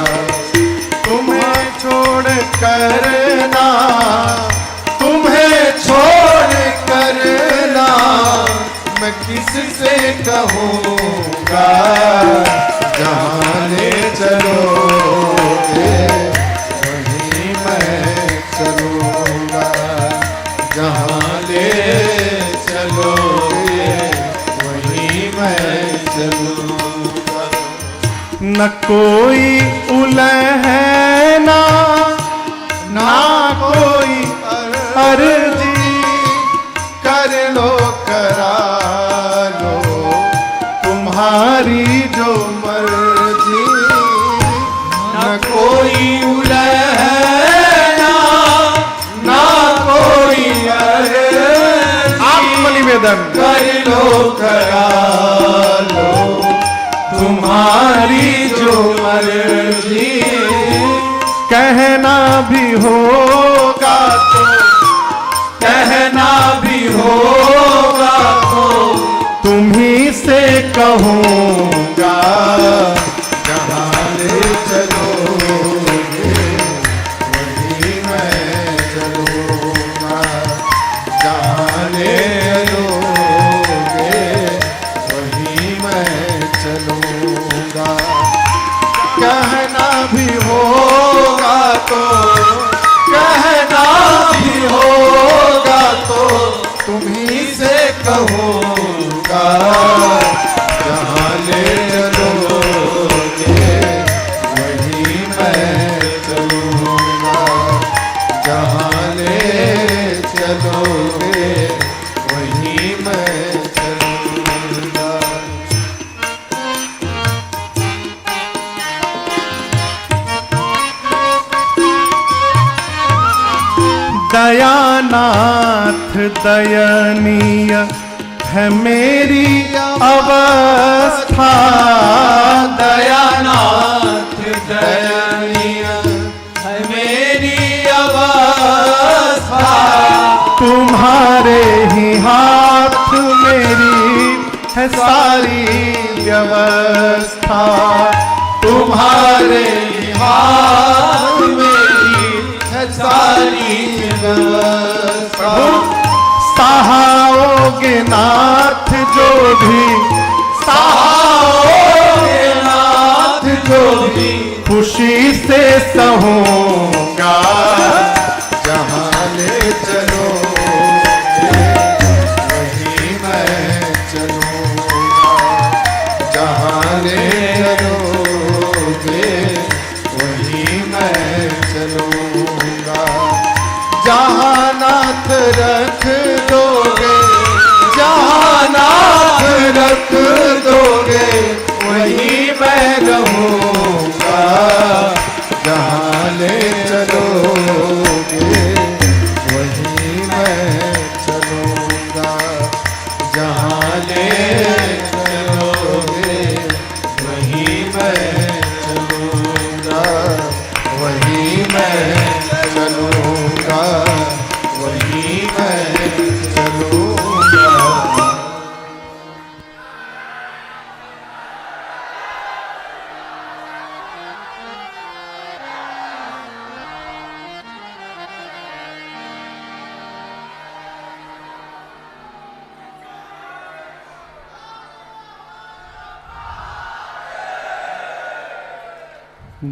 तुम्हें छोड़ करना, तुम्हें छोड़ करना मैं किससे कहूँगा, जहाँ ले चलोगे वहीं मैं चलूँगा, जहाँ ले चलोगे वहीं मैं चलूँगा। न कोई उलहना, ना कोई अर्जी, कर लो करा लो तुम्हारी जो मर्जी, निवेदन कर लो करा लो तुम्हारी जो मर्जी, कहना भी होगा तो, कहना भी होगा तो तुम्ही से कहूँगा, जहाँ ले चलोगे वहीं मैं चलूँगा, जहाँ ले चलोगे वहीं मैं चलूँगा। कहना भी होगा तो, कहना भी होगा तो तुम्ही से कहूँगा, जहाँ ले चलोगे वहीं मैं चलूँगा, जहाँ ले चलोगे वहीं मैं चलूँगा। दयानाथ दयनीय है मेरी अवस्था, दयानाथ दयनीय है मेरी अवस्था, तुम्हारे ही हाथ मेरी है सारी व्यवस्था, तुम्हारे हाथ मेरी है सारी व्यवस्था। सहाओगे नाथ जो भी, सहाओगे नाथ जो भी खुशी से सहूँगा, जहाँ ले चलोगे वहीं मैं चलूँगा, जहाँ ले चलोगे वहीं मैं चलूँगा। जहाँ नाथ रख दोगे, जहाँ नाथ रख दोगे वहीं मैं रहूँगा, जहाँ ले चलोगे वहीं मैं चलूँगा, जहाँ ले चलोगे वहीं मैं चलूँगा, वहीं मैं चलूँगा, वहीं मैं चलूँगा।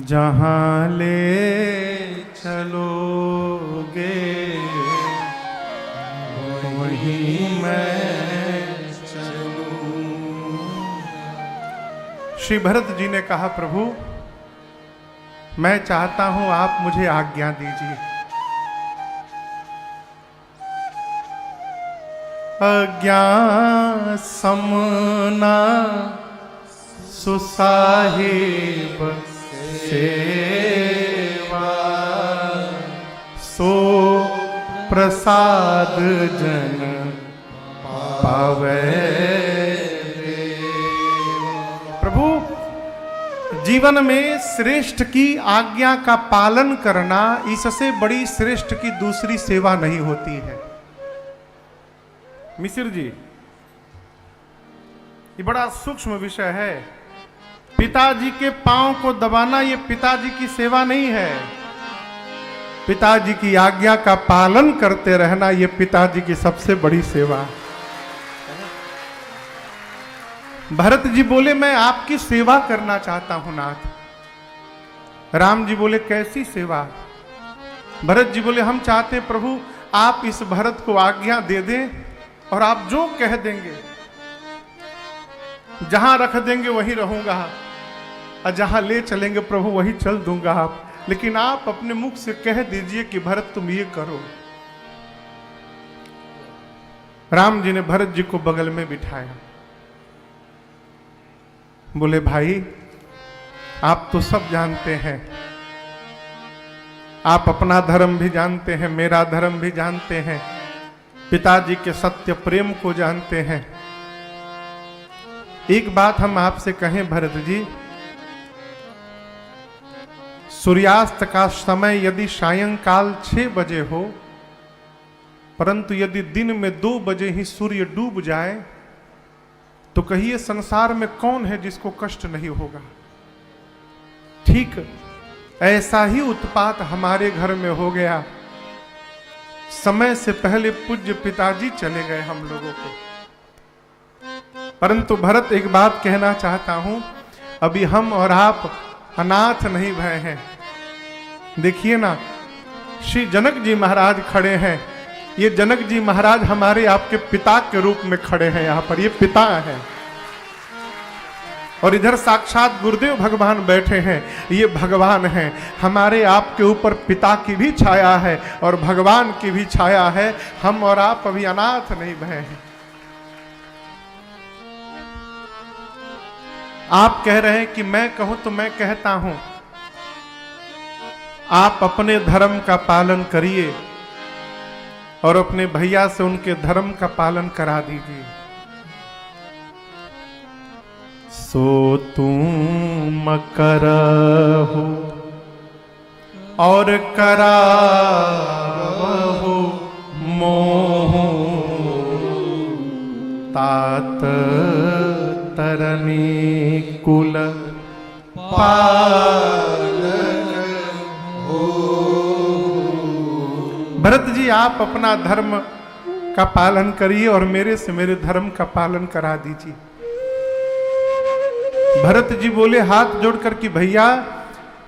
जहाँ ले चलोगे वहीं मैं चलूं। श्री भरत जी ने कहा, प्रभु मैं चाहता हूं आप मुझे आज्ञा दीजिए। अज्ञा समना सुसाहिब सेवा, सो प्रसाद जन पावे। प्रभु जीवन में श्रेष्ठ की आज्ञा का पालन करना, इससे बड़ी श्रेष्ठ की दूसरी सेवा नहीं होती है। मिश्र जी, ये बड़ा सूक्ष्म विषय है। पिताजी के पांव को दबाना ये पिताजी की सेवा नहीं है। पिताजी की आज्ञा का पालन करते रहना ये पिताजी की सबसे बड़ी सेवा है। भरत जी बोले, मैं आपकी सेवा करना चाहता हूं नाथ। राम जी बोले, कैसी सेवा? भरत जी बोले, हम चाहते प्रभु आप इस भरत को आज्ञा दे दें और आप जो कह देंगे, जहां रख देंगे वहीं रहूंगा, और जहां ले चलेंगे प्रभु वहीं चल दूंगा आप, लेकिन आप अपने मुख से कह दीजिए कि भरत तुम ये करो। राम जी ने भरत जी को बगल में बिठाया, बोले भाई आप तो सब जानते हैं, आप अपना धर्म भी जानते हैं, मेरा धर्म भी जानते हैं, पिताजी के सत्य प्रेम को जानते हैं। एक बात हम आपसे कहें भरत जी, सूर्यास्त का समय यदि सायंकाल 6 बजे हो, परंतु यदि दिन में 2 बजे ही सूर्य डूब जाए, तो कहिए संसार में कौन है जिसको कष्ट नहीं होगा। ठीक ऐसा ही उत्पात हमारे घर में हो गया। समय से पहले पूज्य पिताजी चले गए हम लोगों को। परंतु भरत एक बात कहना चाहता हूं, अभी हम और आप अनाथ नहीं भय हैं। देखिए ना, श्री जनक जी महाराज खड़े हैं। ये जनक जी महाराज हमारे आपके पिता के रूप में खड़े हैं। यहां पर ये पिता हैं, और इधर साक्षात गुरुदेव भगवान बैठे हैं, ये भगवान हैं। हमारे आपके ऊपर पिता की भी छाया है और भगवान की भी छाया है। हम और आप अभी अनाथ नहीं भय हैं। आप कह रहे हैं कि मैं कहूं तो मैं कहता हूं, आप अपने धर्म का पालन करिए और अपने भैया से उनके धर्म का पालन करा दीजिए। सो तुम करहु और करावहु मोह, तात तरनी कुल पालन हो। भरत जी, आप अपना धर्म का पालन करिए और मेरे से मेरे धर्म का पालन करा दीजिए। भरत जी बोले हाथ जोड़कर कि भैया,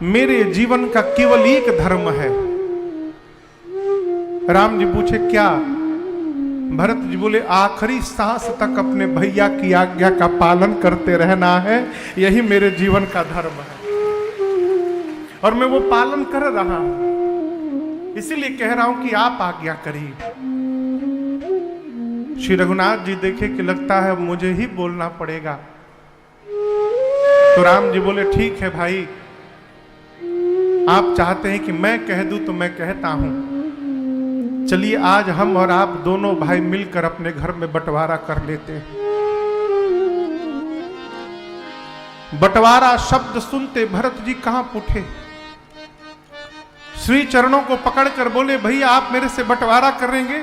मेरे जीवन का केवल एक धर्म है। राम जी पूछे क्या? भरत जी बोले आखिरी सांस तक अपने भैया की आज्ञा का पालन करते रहना है, यही मेरे जीवन का धर्म है और मैं वो पालन कर रहा हूं। इसीलिए कह रहा हूं कि आप आज्ञा करिए। श्री रघुनाथ जी देखे कि लगता है मुझे ही बोलना पड़ेगा, तो राम जी बोले ठीक है भाई, आप चाहते हैं कि मैं कह दूं तो मैं कहता हूं। चलिए आज हम और आप दोनों भाई मिलकर अपने घर में बंटवारा कर लेते हैं। बंटवारा शब्द सुनते भरत जी कहां उठे, श्री चरणों को पकड़कर बोले भैया आप मेरे से बंटवारा करेंगे?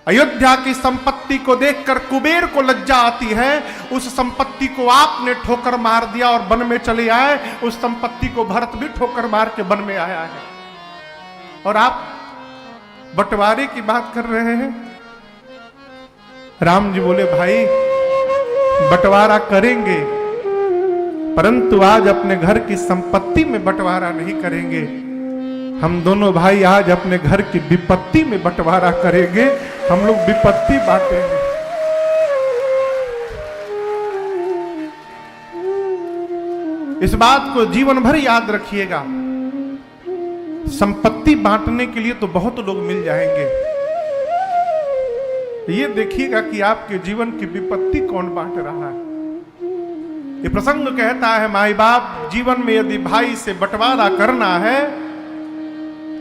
अयोध्या की संपत्ति को देखकर कुबेर को लज्जा आती है। उस संपत्ति को आपने ठोकर मार दिया और वन में चले आए। उस संपत्ति को भरत भी ठोकर मार के वन में आया है, और आप बंटवारे की बात कर रहे हैं। राम जी बोले भाई बंटवारा करेंगे, परंतु आज अपने घर की संपत्ति में बंटवारा नहीं करेंगे। हम दोनों भाई आज अपने घर की विपत्ति में बंटवारा करेंगे। हम लोग विपत्ति बांटेंगे। इस बात को जीवन भर याद रखिएगा। संपत्ति बांटने के लिए तो बहुत लोग मिल जाएंगे, ये देखिएगा कि आपके जीवन की विपत्ति कौन बांट रहा है। ये प्रसंग कहता है माई बाप जीवन में यदि भाई से बंटवारा करना है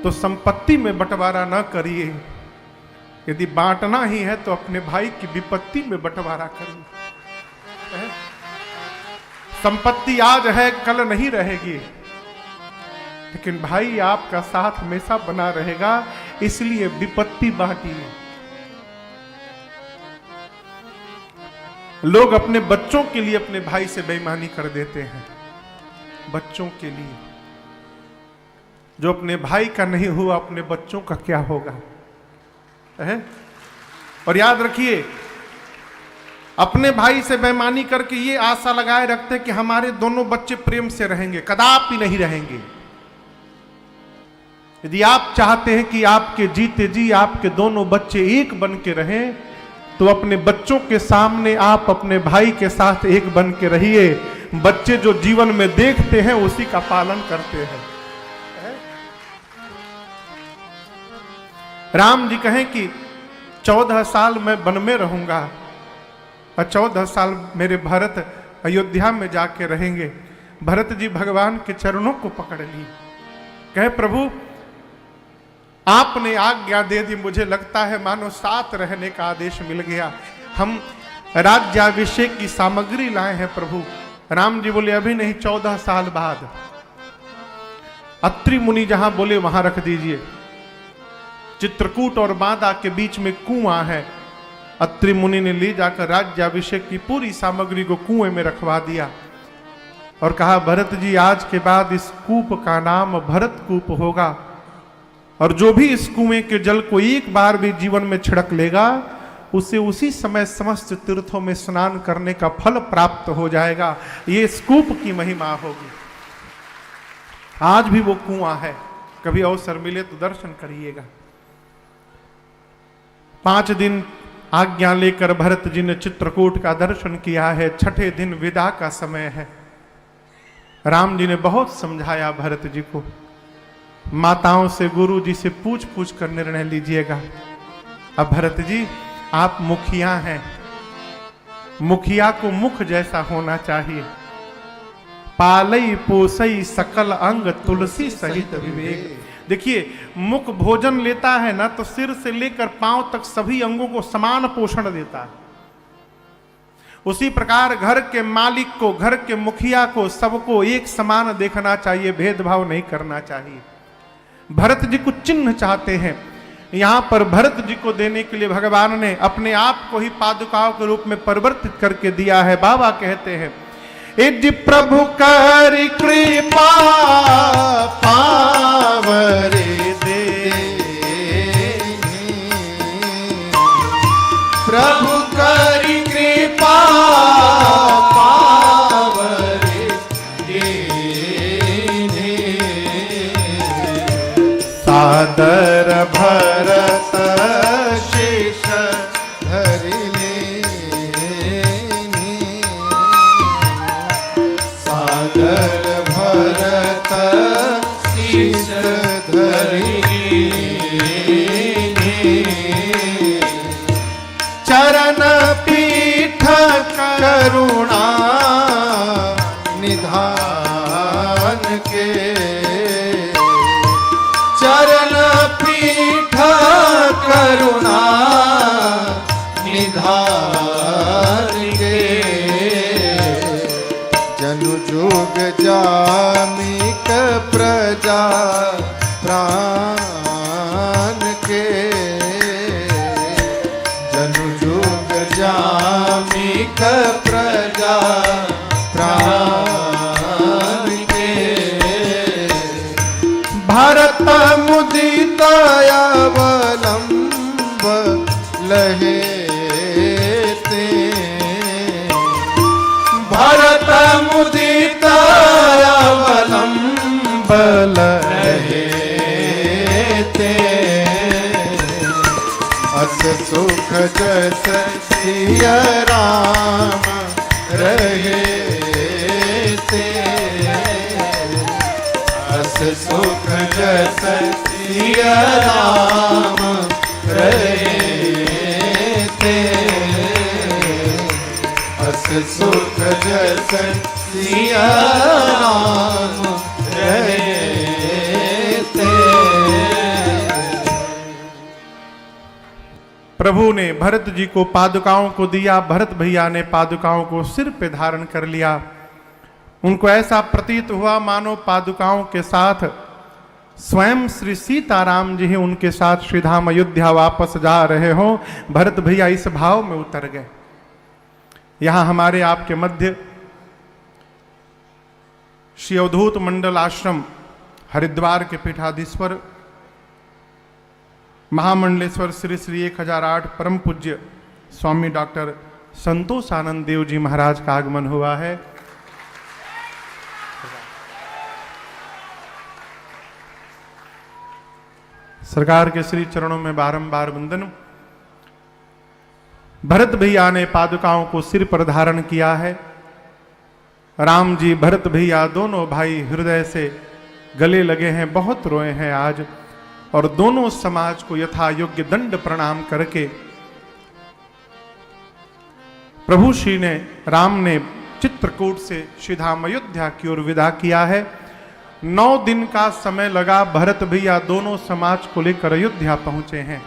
तो संपत्ति में बंटवारा ना करिए, यदि बांटना ही है तो अपने भाई की विपत्ति में बंटवारा करिए। संपत्ति आज है कल नहीं रहेगी, लेकिन भाई आपका साथ हमेशा बना रहेगा, इसलिए विपत्ति बांटिए। लोग अपने बच्चों के लिए अपने भाई से बेईमानी कर देते हैं, बच्चों के लिए। जो अपने भाई का नहीं हुआ अपने बच्चों का क्या होगा है? और याद रखिए, अपने भाई से बेईमानी करके ये आशा लगाए रखते कि हमारे दोनों बच्चे प्रेम से रहेंगे, कदापि नहीं रहेंगे। यदि आप चाहते हैं कि आपके जीते जी आपके दोनों बच्चे एक बन के रहें, तो अपने बच्चों के सामने आप अपने भाई के साथ एक बन के रहिए। बच्चे जो जीवन में देखते हैं उसी का पालन करते हैं। राम जी कहें कि 14 साल मैं वन में रहूंगा और 14 साल मेरे भरत अयोध्या में जाके रहेंगे। भरत जी भगवान के चरणों को पकड़ लिए, कहे प्रभु आपने आज्ञा दे दी, मुझे लगता है मानो साथ रहने का आदेश मिल गया। हम राज्याभिषेक की सामग्री लाए हैं प्रभु। राम जी बोले अभी नहीं, 14 साल बाद। अत्रि मुनि जहां बोले वहां रख दीजिए। चित्रकूट और बांदा के बीच में कुआं है। अत्रि मुनि ने ले जाकर राज्याभिषेक की पूरी सामग्री को कुएं में रखवा दिया और कहा, भरत जी आज के बाद इस कूप का नाम भरत कूप होगा, और जो भी इस कुएं के जल को एक बार भी जीवन में छिड़क लेगा उसे उसी समय समस्त तीर्थों में स्नान करने का फल प्राप्त हो जाएगा। ये इस कूप की महिमा होगी। आज भी वो कुआं है, कभी अवसर मिले तो दर्शन करिएगा। 5 दिन आज्ञा लेकर भरत जी ने चित्रकूट का दर्शन किया है। 6ठे दिन विदा का समय है। राम जी ने बहुत समझाया भरत जी को, माताओं से गुरु जी से पूछ पूछ कर निर्णय लीजिएगा। अब भरत जी आप मुखिया हैं, मुखिया को मुख जैसा होना चाहिए। पालई पोसई सकल अंग तुलसी सहित विवेक। देखिए, मुख भोजन लेता है ना तो सिर से लेकर पांव तक सभी अंगों को समान पोषण देता है। उसी प्रकार घर के मालिक को, घर के मुखिया को, सबको एक समान देखना चाहिए, भेदभाव नहीं करना चाहिए। भरत जी कुछ चिन्ह चाहते हैं, यहां पर भरत जी को देने के लिए भगवान ने अपने आप को ही पादुकाओं के रूप में परिवर्तित करके दिया है। बाबा कहते हैं, इज प्रभु कर कृपा पावरे दे, प्रभु कर कृपा पावरे दे, सादर भरत शेष धरिले, सादर भरत शेष धरिले, चरण पीठ करुणा निधान के, चरण पीठ करुणा निधान के, जनु जुग जामिक प्रजा प्राण के, जनु जुग जामिक प्रजा प्राण के, भरत मुदित अवलंब लहे ते, भरत मुदित अवलंब लहे ते, अस सुख जस सिय राम रहे ते, अस सुख जस सिय राम रहे ते, अस सुख जस सिय राम रहे ते। प्रभु ने भरत जी को पादुकाओं को दिया। भरत भैया ने पादुकाओं को सिर पे धारण कर लिया। उनको ऐसा प्रतीत हुआ मानो पादुकाओं के साथ स्वयं श्री सीताराम जी ही उनके साथ श्रीधाम अयोध्या वापस जा रहे हो। भरत भैया इस भाव में उतर गए। यहां हमारे आपके मध्य श्री अवधूत मंडल आश्रम हरिद्वार के पीठाधीश्वर महामंडलेश्वर श्री श्री 1008 परम पूज्य स्वामी डॉक्टर संतोष आनंद देव जी महाराज का आगमन हुआ है। सरकार के श्री चरणों में बारंबार वंदन। भरत भैया ने पादुकाओं को सिर पर धारण किया है। राम जी, भरत भैया दोनों भाई हृदय से गले लगे हैं, बहुत रोए हैं आज, और दोनों समाज को यथा योग्य दंड प्रणाम करके प्रभु श्री ने, राम ने चित्रकूट से श्रीधाम अयोध्या की ओर विदा किया है। 9 दिन का समय लगा। भरत भैया दोनों समाज को लेकर अयोध्या पहुंचे हैं।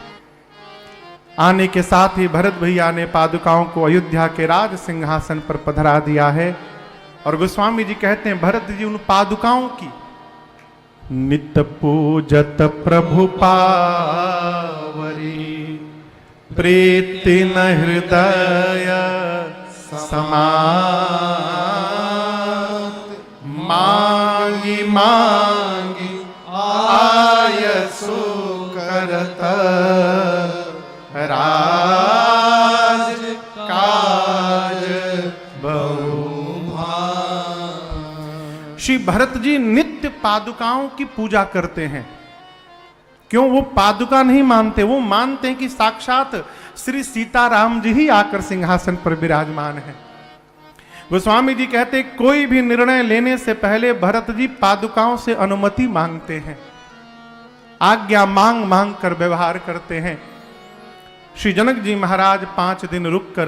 आने के साथ ही भरत भैया ने पादुकाओं को अयोध्या के राज सिंहासन पर पधरा दिया है। और गोस्वामी जी कहते हैं भरत जी उन पादुकाओं की नित्य पूजत प्रभु पावरी, प्रीति न हृदय समात, मांगी मांगी आयसु करत राज काज बहुमान। श्री भरत जी नित्य पादुकाओं की पूजा करते हैं। क्यों? वो पादुका नहीं मानते, वो मानते हैं कि साक्षात श्री सीताराम जी ही आकर सिंहासन पर विराजमान है। गोस्वामी जी कहते कोई भी निर्णय लेने से पहले भरत जी पादुकाओं से अनुमति मांगते हैं, आज्ञा मांग मांग कर व्यवहार करते हैं। श्री जनक जी महाराज 5 दिन रुककर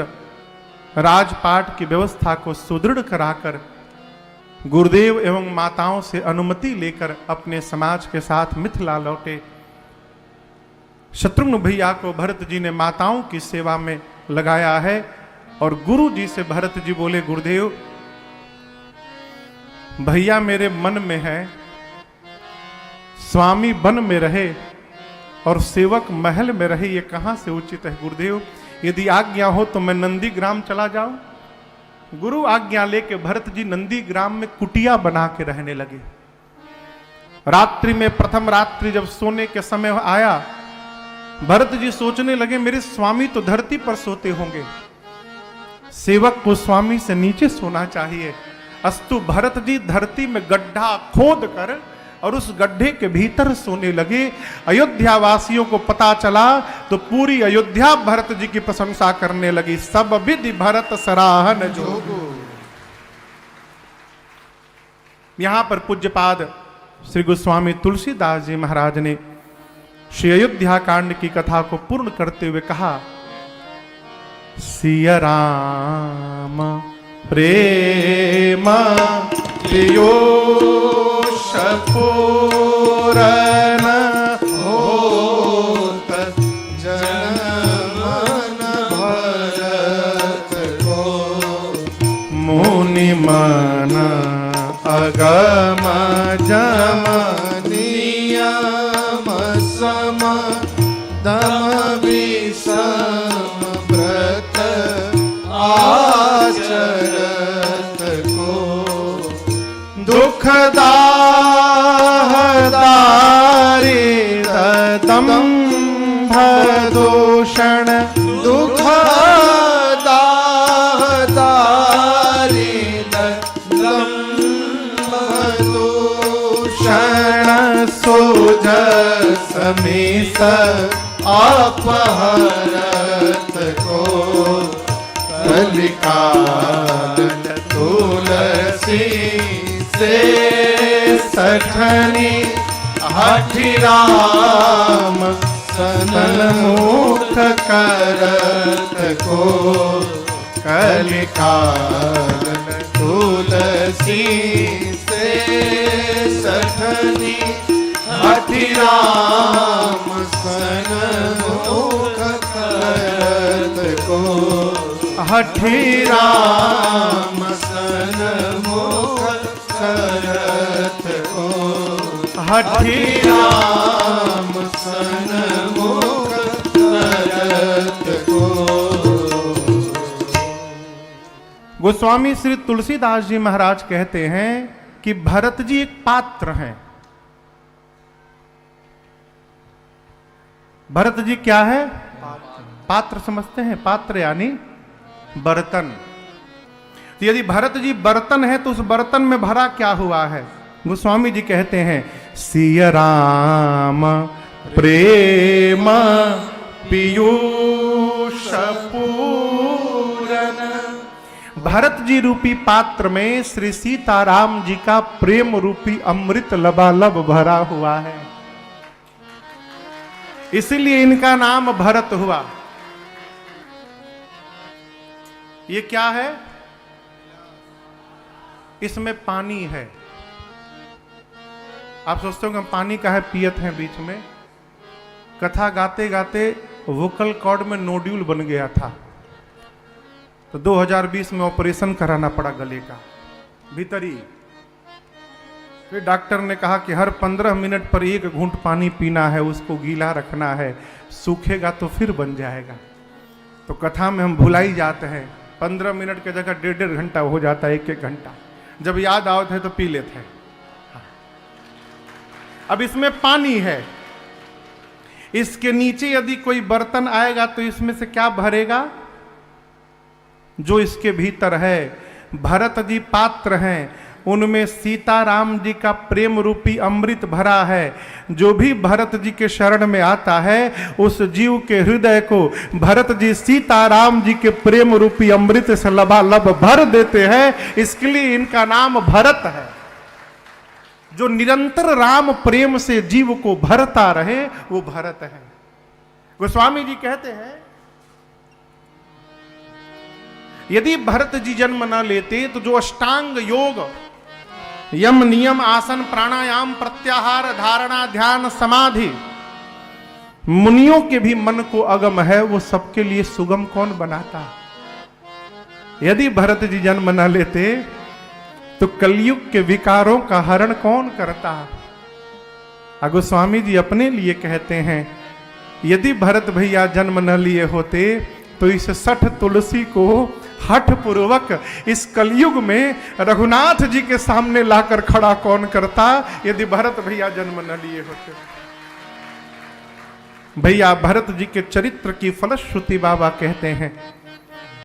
राजपाट की व्यवस्था को सुदृढ़ कराकर गुरुदेव एवं माताओं से अनुमति लेकर अपने समाज के साथ मिथिला लौटे। शत्रुघ्न भैया को भरत जी ने माताओं की सेवा में लगाया है। और गुरु जी से भरत जी बोले गुरुदेव भैया मेरे मन में है, स्वामी वन में रहे और सेवक महल में रहे, ये कहां से उचित है गुरुदेव? यदि आज्ञा हो तो मैं नंदी ग्राम चला जाऊं। गुरु आज्ञा लेके भरत जी नंदी ग्राम में कुटिया बना के रहने लगे। रात्रि में प्रथम रात्रि जब सोने के समय आया, भरत जी सोचने लगे मेरे स्वामी तो धरती पर सोते होंगे, सेवक को स्वामी से नीचे सोना चाहिए। अस्तु भरत जी धरती में गड्ढा खोद कर और उस गड्ढे के भीतर सोने लगे। अयोध्या वासियों को पता चला तो पूरी अयोध्या भरत जी की प्रशंसा करने लगी। सब विधि भरत सराहन जोगु। यहां पर पूज्यपाद श्री गोस्वामी तुलसीदास जी महाराज ने श्री अयोध्या कांड की कथा को पूर्ण करते हुए कहा, सिया राम प्रेम पीयूष पूरन होत जनमन भरत को, मुनि मन अगम जम नियम सम दम विषम व्रत आचरत को, दुखदाहदारी दम्भ दूषण दुखदाहदारी दम्भ दूषण सोज समीस अपहरत को, कलिकाल तुलसी से सठनी हठि राम सन्मुख करत को, कलिकाल तुलसी से सठनी हठि राम सन्मुख करत को, हठि राम सन्मुख करत को, हठि राम सन्मुख करत को। गोस्वामी श्री तुलसीदास जी महाराज कहते हैं कि भरत जी एक पात्र हैं। भरत जी क्या है? पात्र समझते हैं? पात्र यानी बर्तन। तो यदि भरत जी बर्तन है तो उस बर्तन में भरा क्या हुआ है? गोस्वामी जी कहते हैं सिया राम प्रेम पीयूष पूरन। भरत जी रूपी पात्र में श्री सीताराम जी का प्रेम रूपी अमृत लबालब भरा हुआ है, इसीलिए इनका नाम भरत हुआ। ये क्या है? इसमें पानी है। आप सोचते हो कि हम पानी का है पियत हैं बीच में। कथा गाते गाते वोकल कॉर्ड में नोड्यूल बन गया था, तो 2020 में ऑपरेशन कराना पड़ा गले का भीतरी। फिर डॉक्टर ने कहा कि हर 15 मिनट पर 1 घूंट पानी पीना है, उसको गीला रखना है, सूखेगा तो फिर बन जाएगा। तो कथा में हम भुलाई जाते हैं, 15 मिनट की जगह 1.5 घंटा हो जाता है, 1-1 घंटा। जब याद आवत है तो पी लेते हैं। अब इसमें पानी है, इसके नीचे यदि कोई बर्तन आएगा तो इसमें से क्या भरेगा? जो इसके भीतर है। भरत जी पात्र हैं, उनमें सीताराम जी का प्रेम रूपी अमृत भरा है। जो भी भरत जी के शरण में आता है उस जीव के हृदय को भरत जी सीताराम जी के प्रेम रूपी अमृत से लबालब भर देते हैं। इसके लिए इनका नाम भरत है। जो निरंतर राम प्रेम से जीव को भरता रहे वो भरत है। गोस्वामी जी कहते हैं यदि भरत जी जन्म न लेते तो जो अष्टांग योग, यम नियम आसन प्राणायाम प्रत्याहार धारणा ध्यान समाधि मुनियों के भी मन को अगम है, वो सबके लिए सुगम कौन बनाता? यदि भरत जी जन्म न लेते तो कलयुग के विकारों का हरण कौन करता? गोस्वामी जी अपने लिए कहते हैं यदि भरत भैया जन्म न लिए होते तो इस 60 तुलसी को हठ पूर्वक इस कलयुग में रघुनाथ जी के सामने लाकर खड़ा कौन करता? यदि भरत भैया जन्म न लिए होते। भैया भरत जी के चरित्र की फलश्रुति बाबा कहते हैं